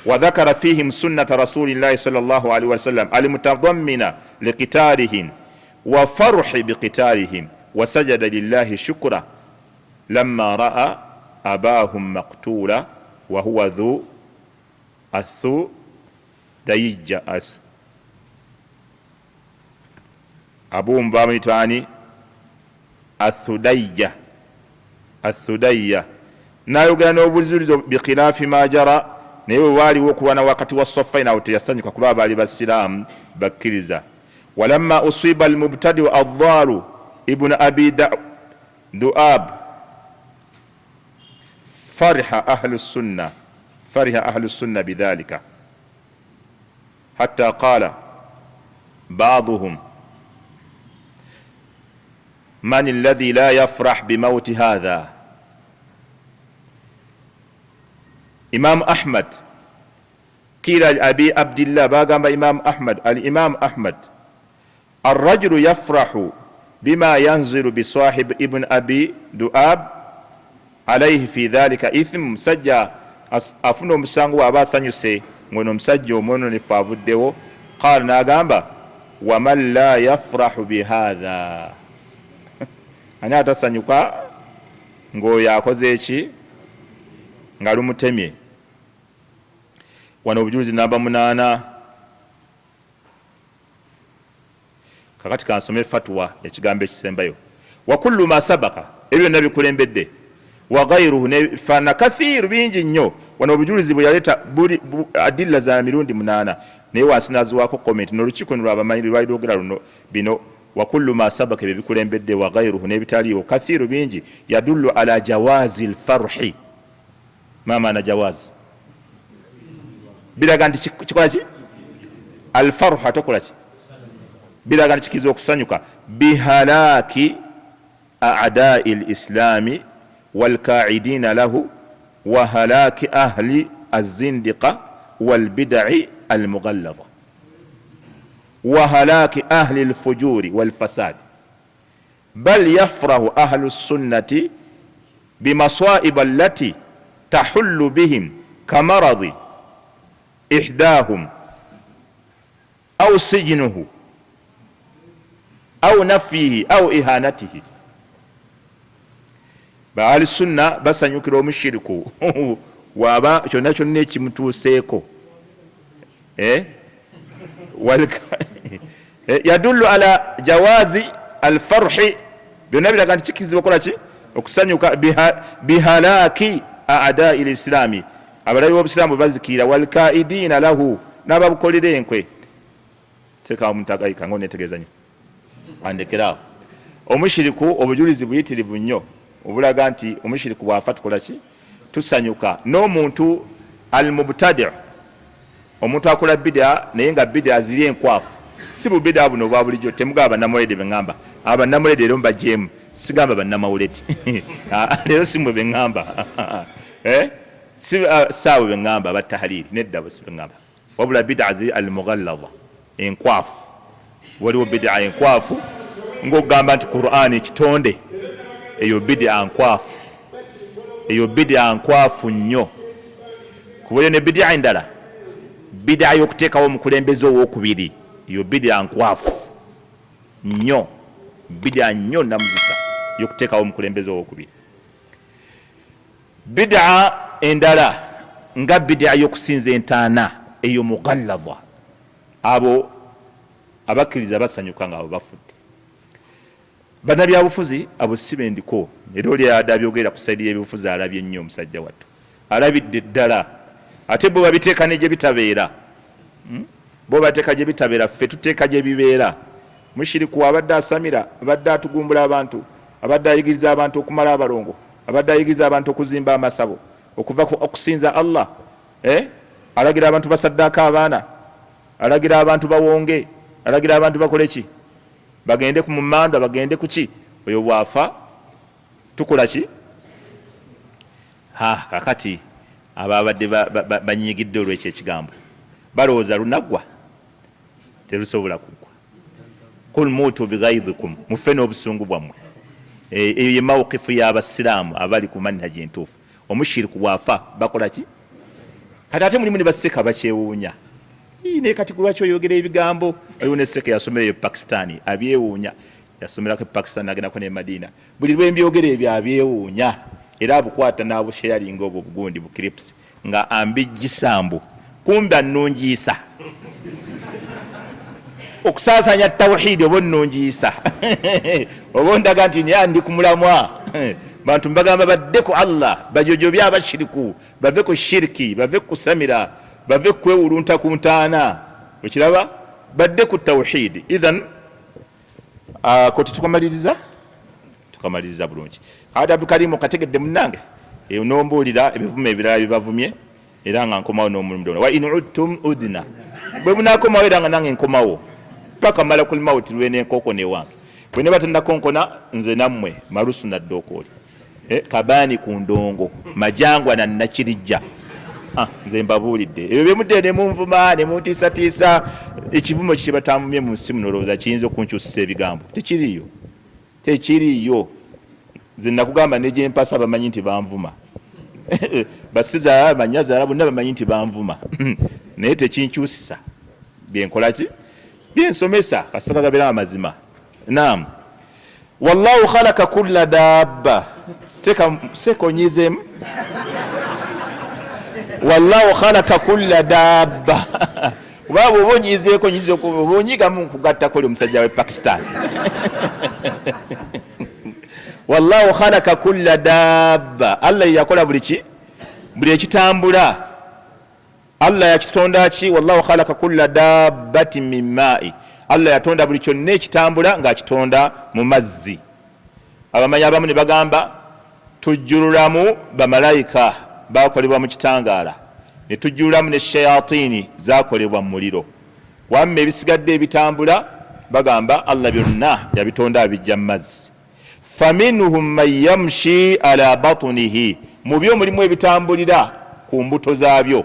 وذكر فيهم سنة رسول الله صلى الله عليه وسلم المتضمنة لقتالهم وفرح بقتالهم وسجد لله شكرا لما رأى أباهم مقتولا وهو ذو الثديج أبوهم بامتاني الثدية nayogera n'obuzulizo bikhilafi ma jara naye waaliwo okulwana wakati wa saffaini awo teyasanyuka kuba baali basiraamu bakkiriza walamma usiba almubtadiu addalu ibnu abi duab fariha ahlu sunna bidhalika hatta qala ba'duhum من الذي لا يفرح بموت هذا إمام أحمد قيل أبي عبد الله باقام إمام أحمد الإمام أحمد الرجل يفرح بما ينزل بصاحب ابن أبي دؤاب عليه في ذلك إثم سجى أفنو مسانغو أبا سنيسي ونو مسجو منو نفافدو قال ناقام ومن لا يفرح بهذا ani atasanyuka ng'oyo akoze eki nga lumutemye wano obujulizi namba 8 kakati kansome fatwa ekigambo ekisembayo wa kullu ma sabaka ebyo nabikulembedde wa ghayruhu fana kathiru bingi nnyo wano obujulizi bwe yaleta adilla za mirundi 8 naye wansi naziwaako comment n'olukiiko nolwabamanyi lwalidogera luno bino وكل ما سبق بكلين بدي وغيره نبتالي وكثير بينجي يدل على جواز الفرح ما معنى جواز بلا غانتي تشكولاجي الفرح تقولاجي بلا غانتي كيزو كسانيوكا بهلاك أعداء الإسلام والكاعدين له وهلاك أهل الزندقة والبدع المغلظة وهلاك أهل الفجور والفساد بل يفرح أهل السنة بمصائب التي تحل بهم كمرض إحداهم أو سجنه أو نفيه أو إهانته بأهل السنة بس يكروا مشركوا وابا شو نيجي متوسيكو يدل على جواز الفرح بنبي كان تشكيز وكلاشي okusanyuka bihalaki aadai alislami abalayi b'obusiraamu bazikira walkaidina lahu n'ababukolera enkwe seka omutagayika ngo netegeeza nnyo andekerawo omushiriku obujulizi buyitirivu nnyo obulaga nti omushiriku bwafa tukola ki tusanyuka n'omuntu almubtadi omuntu akola bidaa naye nga bidaa ziri enkwafu si bubidaa buno bwa bulijjo temugaba bannamawulede beŋŋamba abannamawulede leero mbajeemu sigamba bannamawulede leero simwe beŋŋamba saawe beŋŋamba abattahaliri nedda bosi beŋŋamba wabula bidaa ziri almughallada enkwafu waliwo bidaa enkwafu ng'okugamba nti qur'ani kitonde eyo bidaa nkwafu eyo bidaa nkwafu nnyo kubulyo ne bidaa endala bidaa y'okuteekawo omukulembeze ow'okubiri eyo bidaa nkwafu nnyo bidaa nnyo namuzisa y'okuteekawo omukulembeze ow'okubiri bidaa endala nga bidaa y'okusinza entaana eyo mughallada abo abakkiriza basanyuka nga abo bafudde bannabyabufuzi abo si bendiko era oli adabyogera ku saidi y'ebyobufuzi alabye nnyo omusajja wattu alabidde ddala ate bo babiteeka ne gye bitabeera bo bateeka gye bitabeera ffe tuteeka gye bibeera mushiriku abadde asamira abadde atugumbula abantu abadde ayigiriza abantu okumala abalongo, abadde ayigiriza abantu okuzimba amasabo, okuva okusinza Allah, alagira abantu basaddaaka abaana, alagira abantu bawonge, alagira abantu bakole ki, bagende ku mumanda, bagende ku ki. Oyo bwafa tukola ki? Kakati ababadde banyigidde olwekyo ekigambo balowooza lunaggwa, terusobola kuggwa. Kul mutu bighaidhikum, mufe n'obusungu bwammwe. Eyo ye mawqifu y'abasiraamu abali ku manhaji entuufu. Omushiriku bwafa bakola ki? Kati ate mulimu ne baseka bakyewuunya. Naye kati lwaki oyogera ebigambo? Oyo ne seka yasomera e Pakistani abyewuunya, yasomerako e Pakistani agendako ne Madina. Buli lwe mbyogera ebyo abyewuunya, era abukwata n'abusharinga obwo bugundi bukrips nga ambijjisambu kumbe annungiisa okusaasanya tawhidi oba onnungiisa oba ondaga nti ndi ku mulamwa. Bantu mbagamba badde ku Allah, bajojobye abashiriku, bave ku shiriki, bave ku samira, bave kwewulunta ku ntaana. Okiraba? Badde ku tawhidi. Idhan koti tukamaliriza bulungi. Ati Abdulkarimu kategedde munnange onombuulira ebivumo ebirala bibavumye era nga nkomawo n'omulumudona. Wa in udtum udna, bwe bunakomawo era nga nange nkomawo paka malakul mauti lwene enkoko newange. Bwe ne batannakonkona nze nammwe malusu nadde okooli. Kabaani ku ndongo, majangwa na nakirijja. Nze mbabuulidde ebyo bye mudde ne munvuma ne muntiisatiisa. Ekivumo kye batambumye mu nsi muno olowooza kiyinza okunkyusisa ebigambo? Tekiriyo. Nze nakugamba ne gye mpasa bamanyi nti banvuma. Basizaala banyazaala bonna bamanyi nti banvuma. Naye tekinkyusisa. Byenkola ki? Byensomesa kasaka gabera amazima. Naam. Wallahu khalaqa kulla dabba. Sekonyizem. Wallahu khalaqa kulla dabba. Wabo obonyizeeko nyizo ko obonyiga mu kugatta ko omusajja wa Pakistan. Wallahu khalaqa kulla dabba. Allah yakola buli ki? Buli ekitambula. Allah yakitonda ki? Wallahu khalaqa kulla dabbatin min ma'i. Allah yatonda buli kyonna ekitambula ng'akitonda mu mazzi. Abamanyi abamu ne bagamba tujjululamu bamalayika bakolebwa mu kitangaala, ne tujjululamu ne shayatini zakolebwa mu muliro. Wamma ebisigadde ebitambula bagamba Allah byonna yabitonda abijja mu mazzi. Faminhum man yamshi ala batnihi, mu byo mulimu ebitambulira ku mbuto zaabyo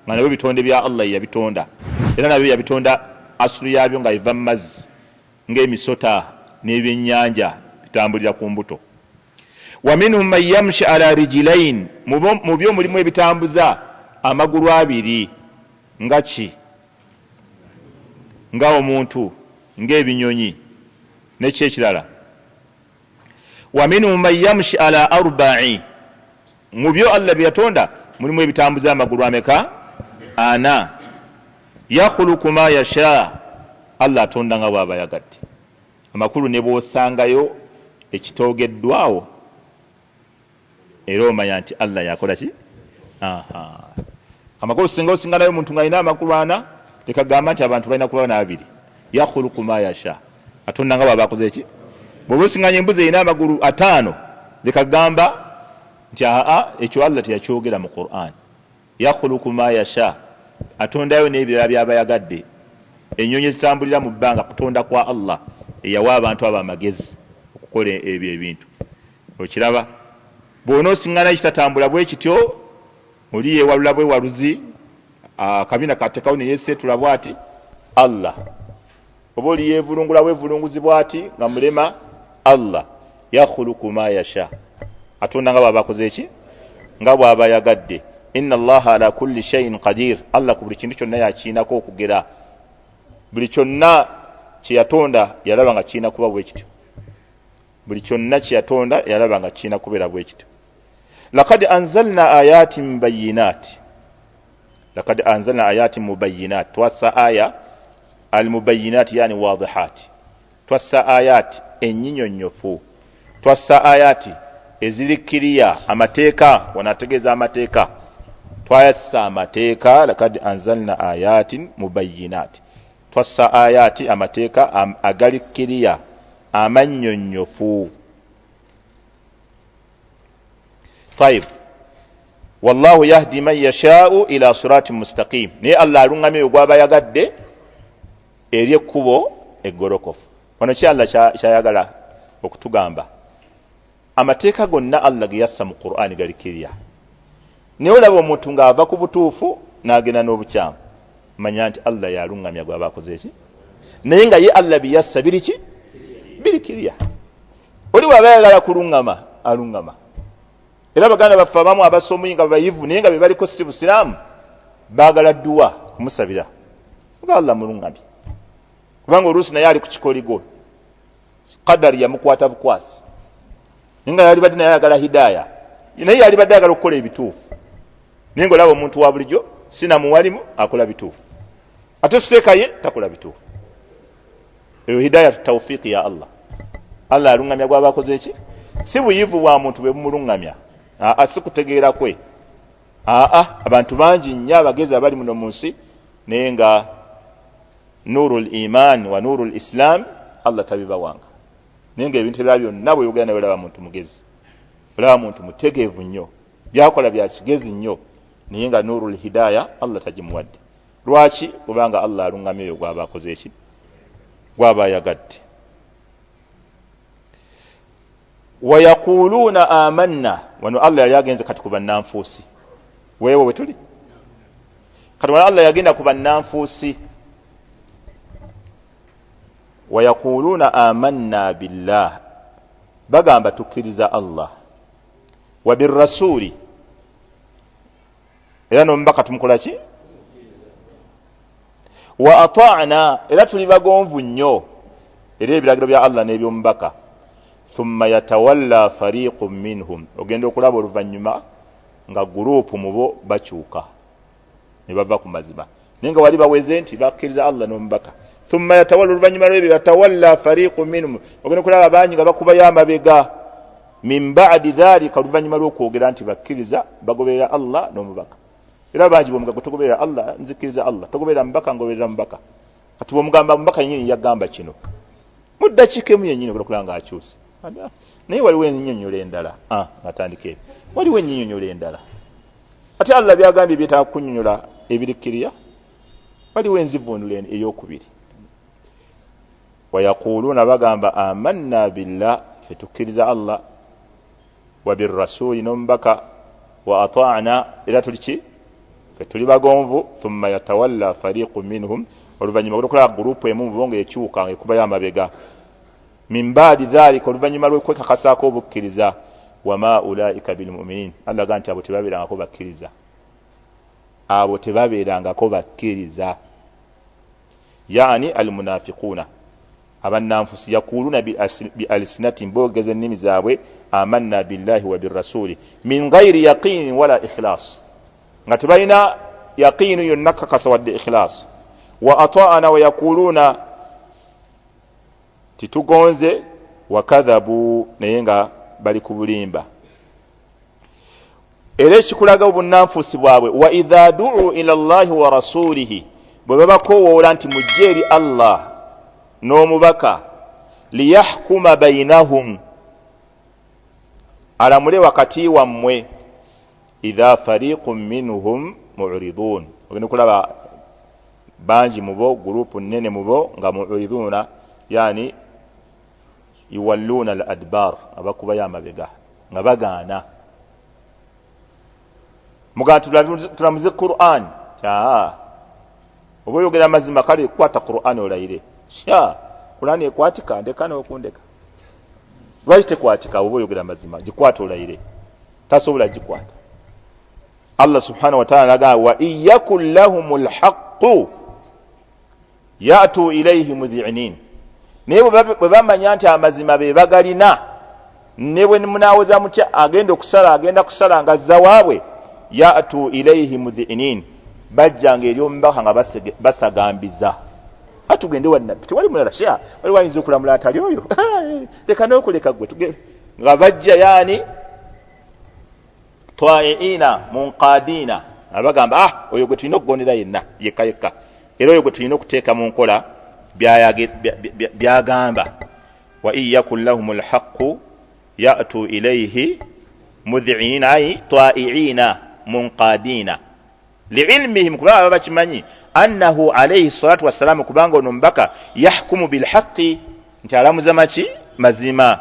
nga nabyo bitonde bya Allah yabitonda, era nabyo yabitonda asulu yabyo nga biva mu mazzi ng'emisota n'ebyennyanja bitambulira ku mbuto. Wa minhum man yamshi ala rijlain, mu byo mulimu ebitambuza amagulu abiri nga ki? Nga omuntu, ng'ebinyonyi n'eki ekirala. Wa minhum man yamshi ala arba'i, mu byo Allah bye yatonda mulimu ebitambuza amagulu ameka? Ana. Yakhluqu ma yasha, Allah atonda nga bw'aba yagadde. Amakulu ne bw'osangayo ekitoogeddwawo era omanya nti Allah yakola ki? Amakulu singa osinganayo omuntu ng'alina amakulu ana, tekagamba nti abantu balina kuba n'abiri. Yakhluqu ma yasha, atonda nga bw'aba akoze ki? Bw'oba osinganya embuzi erina amagulu 5, tekagamba nti ekyo Allah teyakyogera mu Qur'an. Yakhluqu ma yasha, atondayo n'ebirala by'aba yagadde. Ennyonyi ezitambulira mu bbanga kutonda kwa Allah eyawa abantu abo amagezi okukola ebyo ebintu. Okiraba? Bw'onoosingana ekitatambula bwe kityo, oli yeewalula bwewaluzi, akabina katekawo ne yeeseetula bw'ati Allah. Oba oli yeevulungula bwevulunguzi bw'ati nga mulema Allah. Yakhluqu ma yasha, atonda nga bw'aba akoze ki? Nga bw'aba yagadde. Inna Allaha ala kulli shay'in qadir, Allah ku buli kintu kyonna yakiinako okugera. Buli kyonna kye yatonda yalaba nga kiina kuba bwe kityo. Buli kyonna kye yatonda yalaba nga kiina kubeera bwe kityo. Laqad anzalna ayatin mubayyinat, laqad anzalna ayatin mubayyinat, twassa aya almubayyinat yani wadihat, twassa ayat enyinyonyofu, twassa ayati ezirikiriya amateeka, wanategeeza amateeka, twassa amateeka. Laqad anzalna ayatin mubayyinat, twassa ayati amateeka agalikiriya amanyonyofu. طيب wallahu yahdi man yasha'u ila siratin mustaqim ne Allah alungamye ogwaba yagadde eri ekkubo eggolokofu. Wano ki Allah kyayagala okutugamba? Amateeka gonna Allah ge yassa mu Qur'ani galikiriya. Naye olaba omuntu ng'ava ku butuufu n'agenda n'obukyamu, manya nti Allah yalungamya gwaba akoze ki? Naye nga ye Allah biyassa biri ki? Birikiriya. Oli bw'aba ayagala kulungama alungama. Era baganda baffe abamu abasomi nga bayivu naye nga be baliko si busiraamu baagala dduwa kumusabira nga Allah mulungamye, kubanga oluusi naye ali ku kikoligo kadari yamukwata bukwasi naye nga yali badde naye ayagala hidaaya, naye yali badde ayagala okukola ebituufu, naye nga olaba omuntu wa bulijjo sina muwalimu akola bituufu ate siteeka ye takola bituufu. Eyo hidaaya tawfiiki ya Allah. Allah alungamya gwaba akoze ki? Si buyivu bwa muntu bwe bumulungamya, si kutegeera kwe. Abantu bangi nnyo abagezi abali muno mu nsi naye nga nurul iman wa nurul islam Allah tabibawanga. Naye nga ebintu ebirala byonna bwe yogera nawe olaba muntu mugezi, olaba muntu mutegeevu nnyo, byakola bya kigezi nnyo, naye nga nurul hidaya Allah tagimuwadde. Lwaki? Kubanga Allah alungamya oyo gwaba akoze ki? Gwaba ayagadde. Wayaquluna amanna. Wano Allah yali agenze kati ku bannanfuusi. Weewo bwe tuli kati wano Allah yagenda ku bannanfuusi. Wayaquluna amanna billah, bagamba tukkiriza Allah, wa birrasuli, era n'omubaka tumukola ki? Wa ata'na, era tuli bagonvu nnyo era ebiragiro bya Allah n'ebyomubaka. Thumma yatawalla fariqun minhum, ogenda okulaba oluvannyuma nga gurupu mubo bakyuka ne bava ku mazima, naye nga wali baweze nti bakkiriza Allah n'omubaka. Thumma yatawalla, oluvannyuma lw'ebyo yatawalla fariqun minhum, ogenda okulaba bangi nga bakubayo amabega. Min ba'di dhalika, oluvannyuma lw'okwogera nti bakkiriza bagoberera Allah n'omubaka. Era bangi bw'omuga togoberera Allah nzikiriza Allah, togoberera mubaka ngoberera mubaka. Kati bw'omugamba mubaka yennyini yagamba kino mu ddakiika emu yennyini ogenda okulaba ng'akyuse. Naye waliwo ennyonnyola endala natandike waliwo ennyonnyola endala ate Allah byagambye byetaaga kunnyonnyola ebirikkiriya, waliwo enzivuunula ey'okubiri. Wayaquluuna, bagamba amanna billah, fe tukkiriza Allah, wa birrasuli, n'omubaka, wa ata'na, era tuli ki? Fe tuli bagonvu. Thumma yatawalla fariqun minhum, oluvannyuma olwokulaba gurupu emu mu bo ng'ekyuka ng'ekubayo amabega. Min ba'di dhalika, oluvannyuma lw'okwekakasaako obukkiriza. Wama ulaika bilmuminin, Allah agamba nti abo tebabeerangako bakkiriza, abo tebabeerangako bakkiriza. Yani almunafiquna, abannanfusi. Yaquluna bi alsinatin, boogeza ennimi zaabwe, amanna billahi wa birrasuli, min ghairi yaqinin wala ikhlas, nga tebalina yaqinu yonna kakasa wadde ikhlas. Wa ata'ana, wa yaquluna, titugonze, wa kadhabu, naye nga bali ku bulimba. Era ekikulaga obunnanfuusi bwabwe, wa idha du'u ila Allahi wa rasulihi, bwe babakoowoola nti mujje eri Allah n'omubaka, liyahkuma bainahum, alamule wakati wammwe, idha fariqun minhum mu'ridun, ogenda okulaba bangi mubo, gurupu nnene mubo nga mu'riduna, yani yuwalluna al adbar, abakubayo amabega nga bagaana. Mugamba tulamuze Qur'an, oba oyogera amazima kale kwata Qur'an olayire. Qur'an ekwatika, ndeka n'okundeka. Lwaki tekwatika? Oba oyogera amazima gikwata olayire, tasobola gikwata. Allah subhanahu wa ta'ala agamba, wa iyakun lahumul haqqu ya'tu ilayhi mudhi'inin, naye bwe bamanya nti amazima be bagalina, ne bwe munaawoza mutya agenda kusala nga azza waabwe, ya'tu ilayhi mudhi'inin, bajjanga eri omubaka nga basagambiza. Atugende wannabbi, tewali mulala sha, wali wayinza okulamula atali oyo leka n'okuleka gwe nga bajja, yani twa'iina munqadina, abagamba oyo gwe tulina okugondera yenna yekka yekka, era oyo gwe tulina okuteeka mu nkola byagamba. Wa iyakun lahumul haqqu ya'tu ilayhi mudhi'ina ay ta'i'ina munqadina li'ilmihim kubanga bakimanyi annahu alayhi salatu wassalamu kubanga ono mbaka yahkumu bilhaqqi nti alamuza maki mazima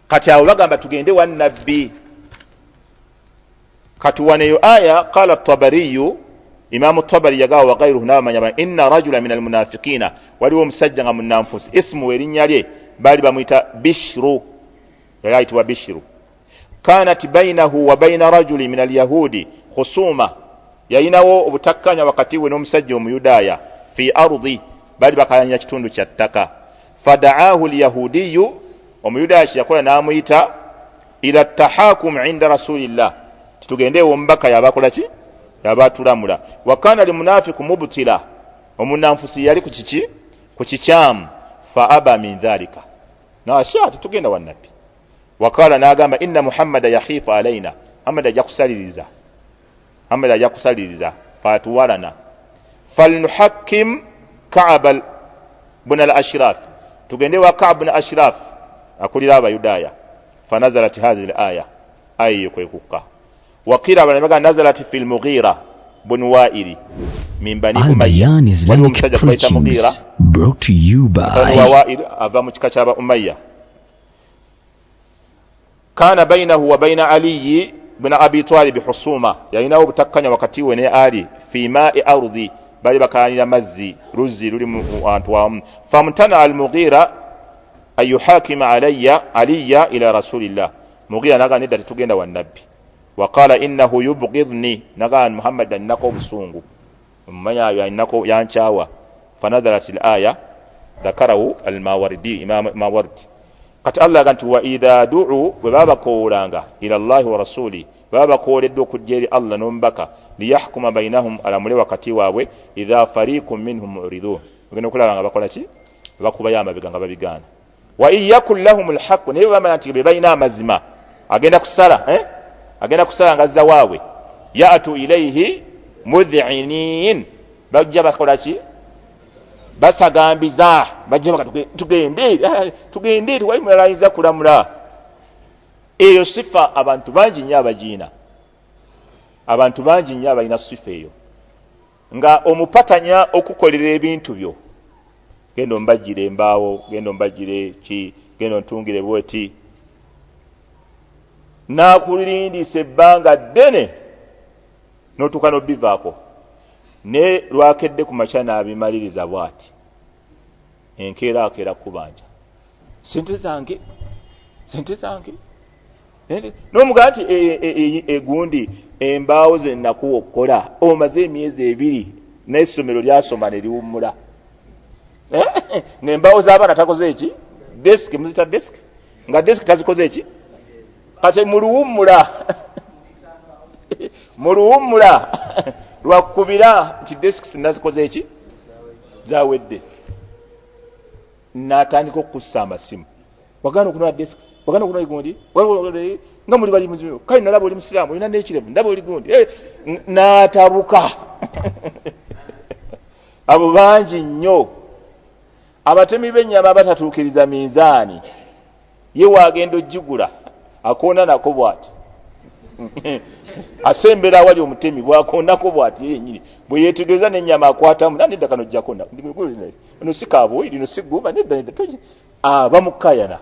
kati abo bagamba tugende wa nabbi katuwaneyo aya qala at-tabari imam at-tabari yagawa wa ghayruhu namanya inna rajula min al-munafiqina waliwo omusajja nga munanfusi ismu erinnya lye bali bamuyita bishru yagaitwa bishru kanat bainahu wa baina rajuli min al-yahudi khusuma yayinawo obutakkanya wakati we n'omusajja omuyudaaya fi ardi bali bakayanya kitundu kya ttaka fada'ahu al-yahudiyu omuyudaaya yakola n'amuyita ila tahakum inda rasulillah tugende ombaka yabakola ki yabatulamula wa kana limunafiqu mubtila omunanfusi yali ku kikyamu fa aba min dhalika nasha tugenda wa nabbi wakala n'agamba inna muhammada yakhifu alaina amada yakusaliriza fatuwalana falnuhakkim ka'ab ibn al-ashraf tugende wa ka'ab ibn ashraf akulira abayudaaya fanazalat hadhihi al-aya ayyo kwekukka waqila banabaga nazalat fil mughira ibn wa'il min bani umayya Al-Bayan Islamic Preachings brought to you by wa'il ava mu kika ky'aba umayya kana bainahu wa baina ali ibn abi talib husuma yalinawo obutakkanya wakati we ne ali fi ma'i ardi bali bakanira mazzi ruzi luli mu wantu wamu famtana al-mughira ayuhakima aliya ila rasulillah mughira naga nedda tugenda wa nabbi waqala innahu yubghidni naga muhammad annako busungu mmanya yanako yanchawa fanadarat al-aya dhakarahu al-mawardi imam mawardi kati Allah gantu wa idha du'u baba koolanga ila Allah wa rasuli baba kooledde okujjeri Allah nombaka liyahkuma bainahum alamule wakati waabwe idha fariqun minhum mu'ridun ogenda okulaba nga bakola ki bakuba yamba biganga babigana wa iyakul lahum alhaq ne baba nanti bebaina amazima agenda kusala ngazza waabwe ya'tu ilayhi mudhi'inin bajja bakola ki basagambiza bajja tugende tuwali mulalayiza kulamula eyo sifa abantu bangi nnyo abagiina abantu bangi nnyo abalina sifa eyo nga omupatanya okukolera ebintu byo genda ombajjire embaawo genda ombajjire ki genda ontungire bweti nakulindisa ebbanga ddene n'otuuka n'obivaako ne lwakedde ku makya n'abimaliriza bw'ati enkeera akeera kubanja sente zange n'omugaa nti egundi embaawo ze nakuwa okukola omaze emyezi 2 n'essomero lyasoma ne liwummula ng'embaawo z'abaana takoze eki deski muzita deski nga deski tazikoze eki kati muluwummula lwakubira nti desks nazikoze eki zawedde natandika okukussa amasimu wagana okunona desks wagana okunona gundi nga muli bali muzimu kale nalaba oli musiraamu olina n'ekirevu ndaba oli gundi n'atabuka abo bangi nnyo abatemi b'ennyama batatuukiriza minzaani ye waagenda ojjigula akoona nako bw'ati asembera awali omutemi bwakonako bw'ati yennyini bwe yeetegereza n'ennyama akwatamu nandedda kano ojjako no si kaabwe lino si gguba nedda bamukayana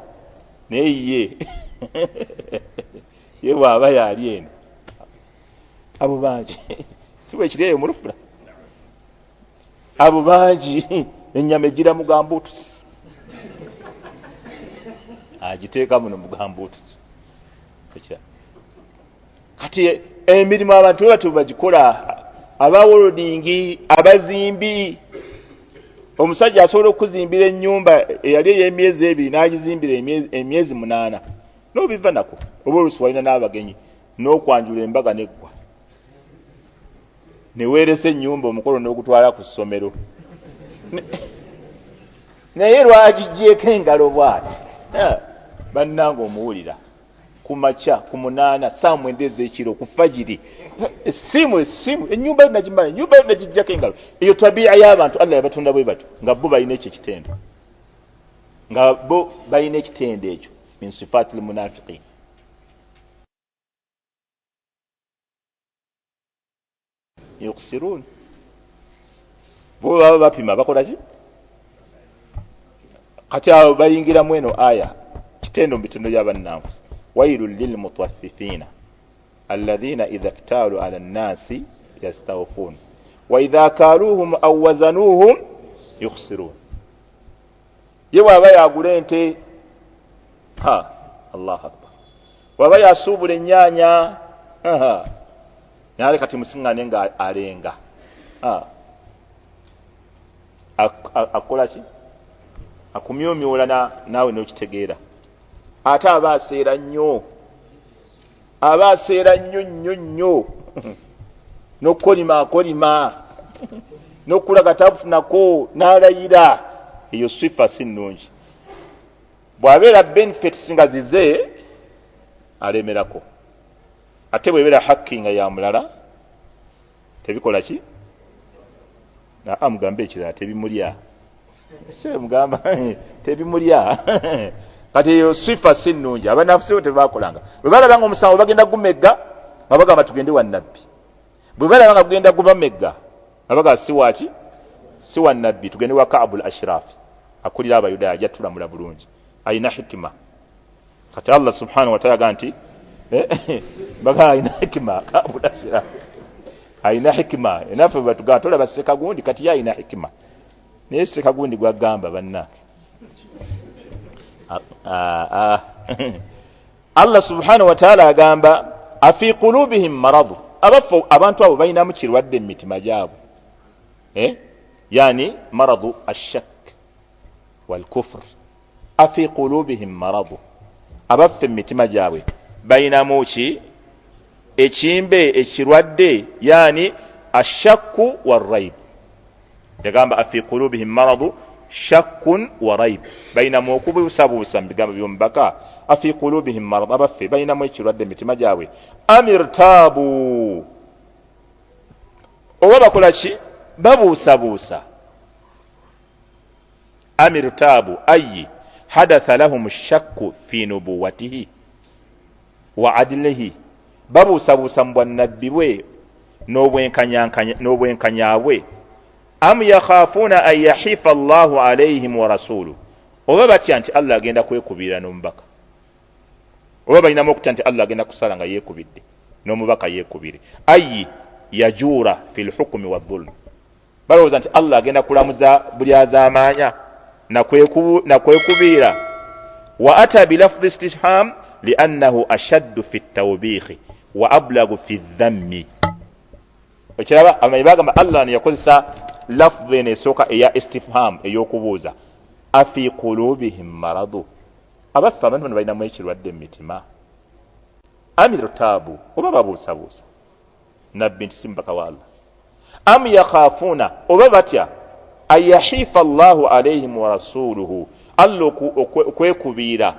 naye ye bw'aba yaali eno abo bangi si bwe kiri eyo mulufula abo bangi ennyama egira mugambuutusi agiteeka muno mugambuutusi kati emirimu abantu batu bagikola abawolodingi abazimbi omusajja asobola okuzimbira ennyumba eyali ey'emyezi 2 n'agizimbira emyezi 8 n'obiva nako oba olusi walina n'abagenyi n'okwanjula embaga neggwa neweeresa ennyumba omukolo n'ogutwala ku ssomero naye lwagijjeeko engalo bw'ati bannanga omuwulira ku makya ku 8 saa 9 ez'ekiro ku fajiri essimu ennyumba nagimala ennyumba nagijjako engalo eyo tabiya y'abantu Allah yabatonda bwe batyo nga bo balina ekyo ekitendo nga bo balina ekitendo ekyo min sifatil munafiqin yukhsirun. Bo baba bapima bakola ki? Kati awo bayingira mweno aya kitendo mbitondo y'abannanfusi. Wailul lil mutaffifina alladhina idha iktalu ala an-nasi yastawfun wa idha kaluhum aw wazanuhum yukhsirun. Ye baba yagula ente Allahu akbar. Baba yasubula ennyanya naye kati musingane nga alenga akola ki? Akumyomyola naawe n'okitegeera. Ate abaaseera nnyo nnyo n'okolima n'okulaga tafunako n'alayira. Eyo sifa si nnungi. Bw'abeera benefits nga zize alemerako. Ate bw'ebeera hakki nga ya mulala tebikola ki? Amugambe ekirala tebimulya. Mugamba tebimulya. Kati eyo sifa si nnungi. Abanafusi tebakolanga. Bwe balaba nga omusango bagenda gumegga nga bagamba tugende wa nnabbi. Bwe balaba nga gugenda gubamegga nga bagamba siwaki? Si wa nnabbi, tugende wa Ka'bul Ashraf. Akulira Abayudaaya ajja tulamula bulungi. Ayina hikima. Kati Allah subhanahu wa ta'ala ganti baga ayina hikima Ka'bul Ashraf. Ayina hikima. Enafe batugamba tolaba Sekagundi kati ayina hikima. Naye Sekagundi gwagamba bannake. Allah subhanahu wa ta'ala agamba afi qulubihim maradu. Abantu abo balinamu kirwadde mu mitima gyabwe. Yani maradu ash-shak wal kufr. Afi qulubihim maradu. Abaffe mu mitima gyabwe balinamu ki? Ekimbe ekirwadde, yani ashakku warraib. Yagamba afi qulubihim maradu shakkun wa raib. Balinamu okubuusabuusa mu bigambo by'omubaka. Afi qulubihim marad. Abaffe balinamu ekirwadde mu mitima gyabwe. Amirtabu. Oba bakola ki? Babuusabuusa. Amirtabu ayi hadatha lahum shakku fi nubuwatihi wa adlihi. Babuusabuusa mu bwannabbi bwe n'obwenkanya bwe. Am yakhafuna an yahifa Allahu alayhim wa rasuluhu. Oba batya nti Allah agenda kwekubira n'omubaka. Oba balinamu okutya nti Allah agenda kusala nga yeekubidde n'omubaka yeekubire. Ayi yajura fil hukmi wa dhulm. Balowooza nti Allah agenda kulamuza buli azaamaanya na kwekubira. Wa ata bilafdhi istishham liannahu ashaddu fi at-tawbikh wa ablagu fi adh-dhammi. Okiraba amanyi bagamba Allah yakozesa lafdhi nesooka eya istifham ey'okubuuza. Afi qulubihim maradu. Abaffe abantu bano balinamu ekirwadde mu mitima. Amirtabu. Oba babuusabuusa nabbi nti si mubaka wa Allah. Am yakhafuna. Oba batya an yahifa Allahu alayhim wa rasuluhu. Allah okwekubiira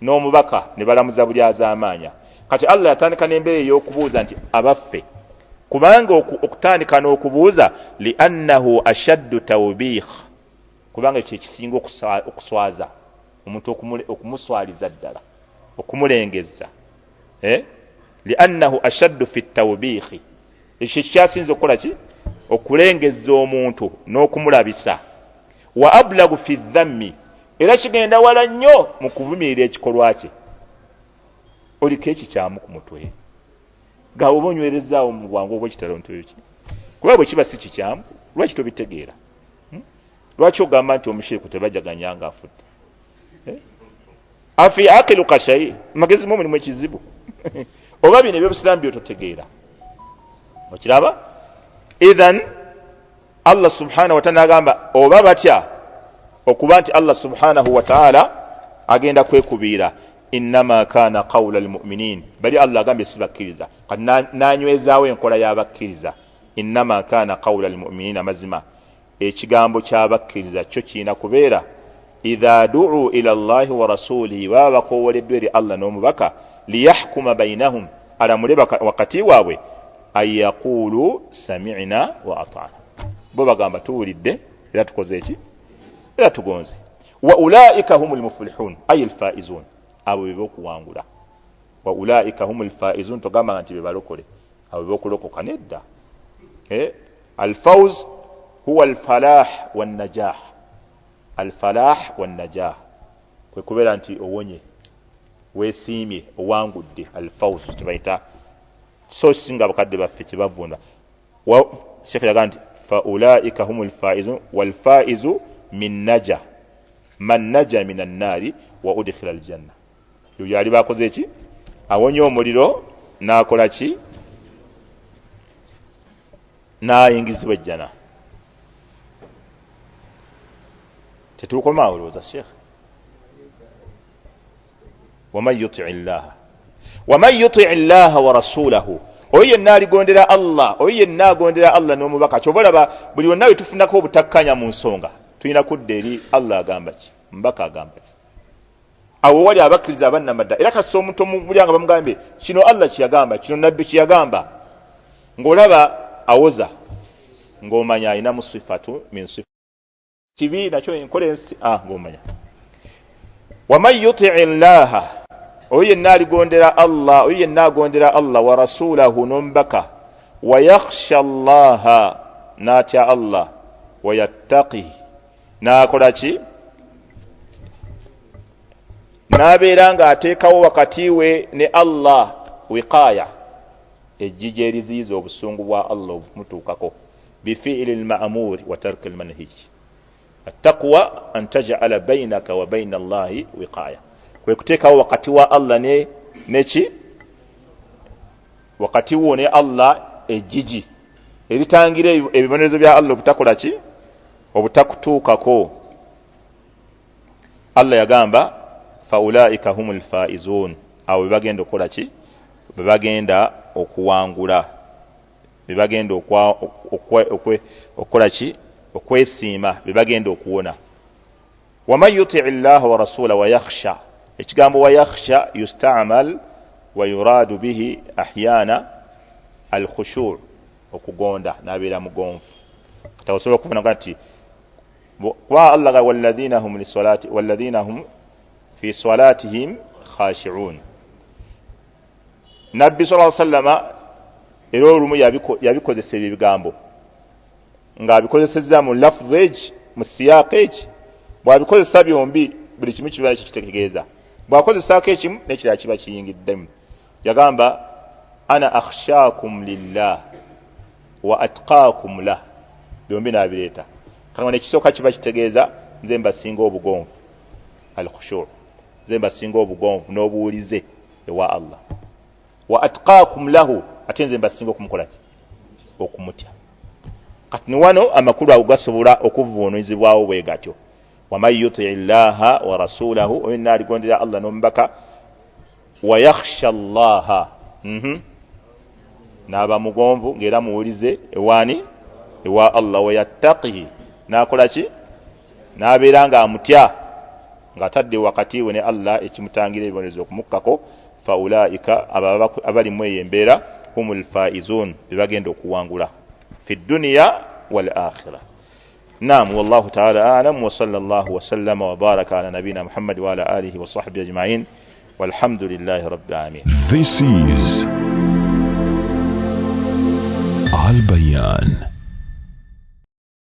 n'omubaka ne balamuza buli azaamaanya. Kati Allah yatandika n'embeera ey'okubuuza nti abaffe. Kubanga okutandika n'okubuuza liannahu ashaddu tawbikh. Kubanga kye kisinga okuswaza omuntu okumuswaliza ddala okumulengeza. Liannahu ashaddu fi tawbikh. Ekyo kyasinza okukola ki? Okulengeza omuntu n'okumulabisa. Wa ablagu fi dhammi. Era kigenda wala nnyo mu kuvumirira ekikolwa kye. Oliko ekikyamu ku mutwe. Gawo bonywerezaawo mu bwangu obw'ekitalo ntoyoki. Kuba bwe kiba si kikyamu, lwaki tobitegeera? Lwaki ogamba nti omushiriku tebajaganya nga afudde? Afi aqilu kashayi. Magezi mu mulimu ekizibu. Oba bino ebyobusiraamu byototegeera. Okiraba? Idhan Allah subhanahu wa ta'ala agamba oba batya okuba nti Allah subhanahu wa ta'ala agenda kwekubiira. Innama kana qawla almu'minin. Bali Allah agambye sibakkiriza. Kati nanywezaawo enkola y'abakkiriza. Innama kana qawla almu'minin. Amazima ekigambo ky'abakkiriza kyo kiina kubeera idha du'u ila Allahi wa rasulihi. Baba bakoowoleddwa eri Allah n'omubaka liyahkuma bainahum. Alamule wakati waabwe ayaqulu sami'na wa ata'na. Bo bagamba tuwulidde era tukoze eki? Era tugonze. Wa ulaika humul muflihun ay alfaizun. Abo bebokuwangula. Wa ulaika humul faizun togamba nti bebalokole. Abo bebokulokoka nedda. الفوز هو الفلاح والنجاح. الفلاح والنجاح kwekubera nti owonye weesiimye owangudde alfawz kibayita so singa bakadde baffe kibavunda shekhe yagaa nti faulaika humul faizun walfaizu min naja man naja min annaari wa udkhila aljanna. yo yali bakoze ki awonye omuliro n'akola ki n'ayingizibwa ejjana. tetuukomaawo olowooza shekhe. ومن يطع الله ورسوله oyo yenna aligondera Allah oyo yenna agondera Allah n'omubaka kyobalaba buli wonna we tufunako obutakkanya mu nsonga tulina kudda eri Allah agamba ki mbaka agamba ki awo wali abakkiriza abannamadda era kasa omuntu omubulyanga bamugambe kino Allah kiyagamba kino nabbi kiyagamba ng'olaba awoza ng'omanya alina musifatu min sifatu kibi nakyo enkola ensi ng'omanya. waman yuti llaha oyo yenna aligondera Allah oyo yenna agondera Allah wa rasulahu nombaka wa yakhsha llaha n'atya Allah wa yattaqi n'akola ki n'abeera nga ateekawo wakati we ne Allah wiqaya ejjija eriziyiza obusungu bwa Allah obumutuukako bifi'li lma'mur wa tarki lmanhij. التقوى أن تجعل بينك وبين الله وقاية ويكتك وقت الله نيشي وقت وني الله ejiji eritangire ebibonerezo bya Allah butakola ki obutakutuukako. Allah yagamba faulaika humul faizun awo bebagenda okukola ki bebagenda okuwangula bebagenda okukola ki okwesiima bebagenda okuwona. waman yuti llaha wa rasula wa yakhsha ekigambo wa yakhsha yustamal wa yuradu bihi ahyana alkhushu' okugonda nabeera mugonvu tawasobola okufuna nti wa Allah walladhina hum lisalati walladhina hum fi salatihim khashi'un. Nabbi sallallahu alayhi wasallam era olumu yabikozesa ebigambo ng'abikozesezza mu lafdh mu siyaq bw'abikozesa byombi buli kimu kiba kitegeeza bw'akozesaako ekimu n'ekirala kiba kiyingiddemu. yagamba ana akhshaakum lillah wa atqaakum lah byombi n'abireeta kana n'ekisooka kiba kitegeeza nze mbasinga obugonvu al-khushu' nze mbasinga obugonvu n'obuwulize ewa Allah wa atqaakum lahu ate nze mbasinga okumukola okumutya. kati ni wano amakulu ago gasobola okuvuunizibwawo bwe gatyo. waman yuti llaha wa rasulahu oyo naaligondera Allah n'omubaka wa yakhsha llaha n'aba mugonvu ng'era muwulize ewaani ewa Allah wa yattaqihi n'akola ki n'abeera nga amutya ng'atadde wakati we ne Allah ekimutangira ebibonerezo okumukkako. faulaika abali mu eyo embeera humul faizun bebagenda okuwangula في الدنيا والآخرة. نعم والله تعالى أعلم وصلى الله وسلم وبارك على نبينا محمد وعلى آله وصحبه أجمعين والحمد لله رب العالمين. This is Al Bayan.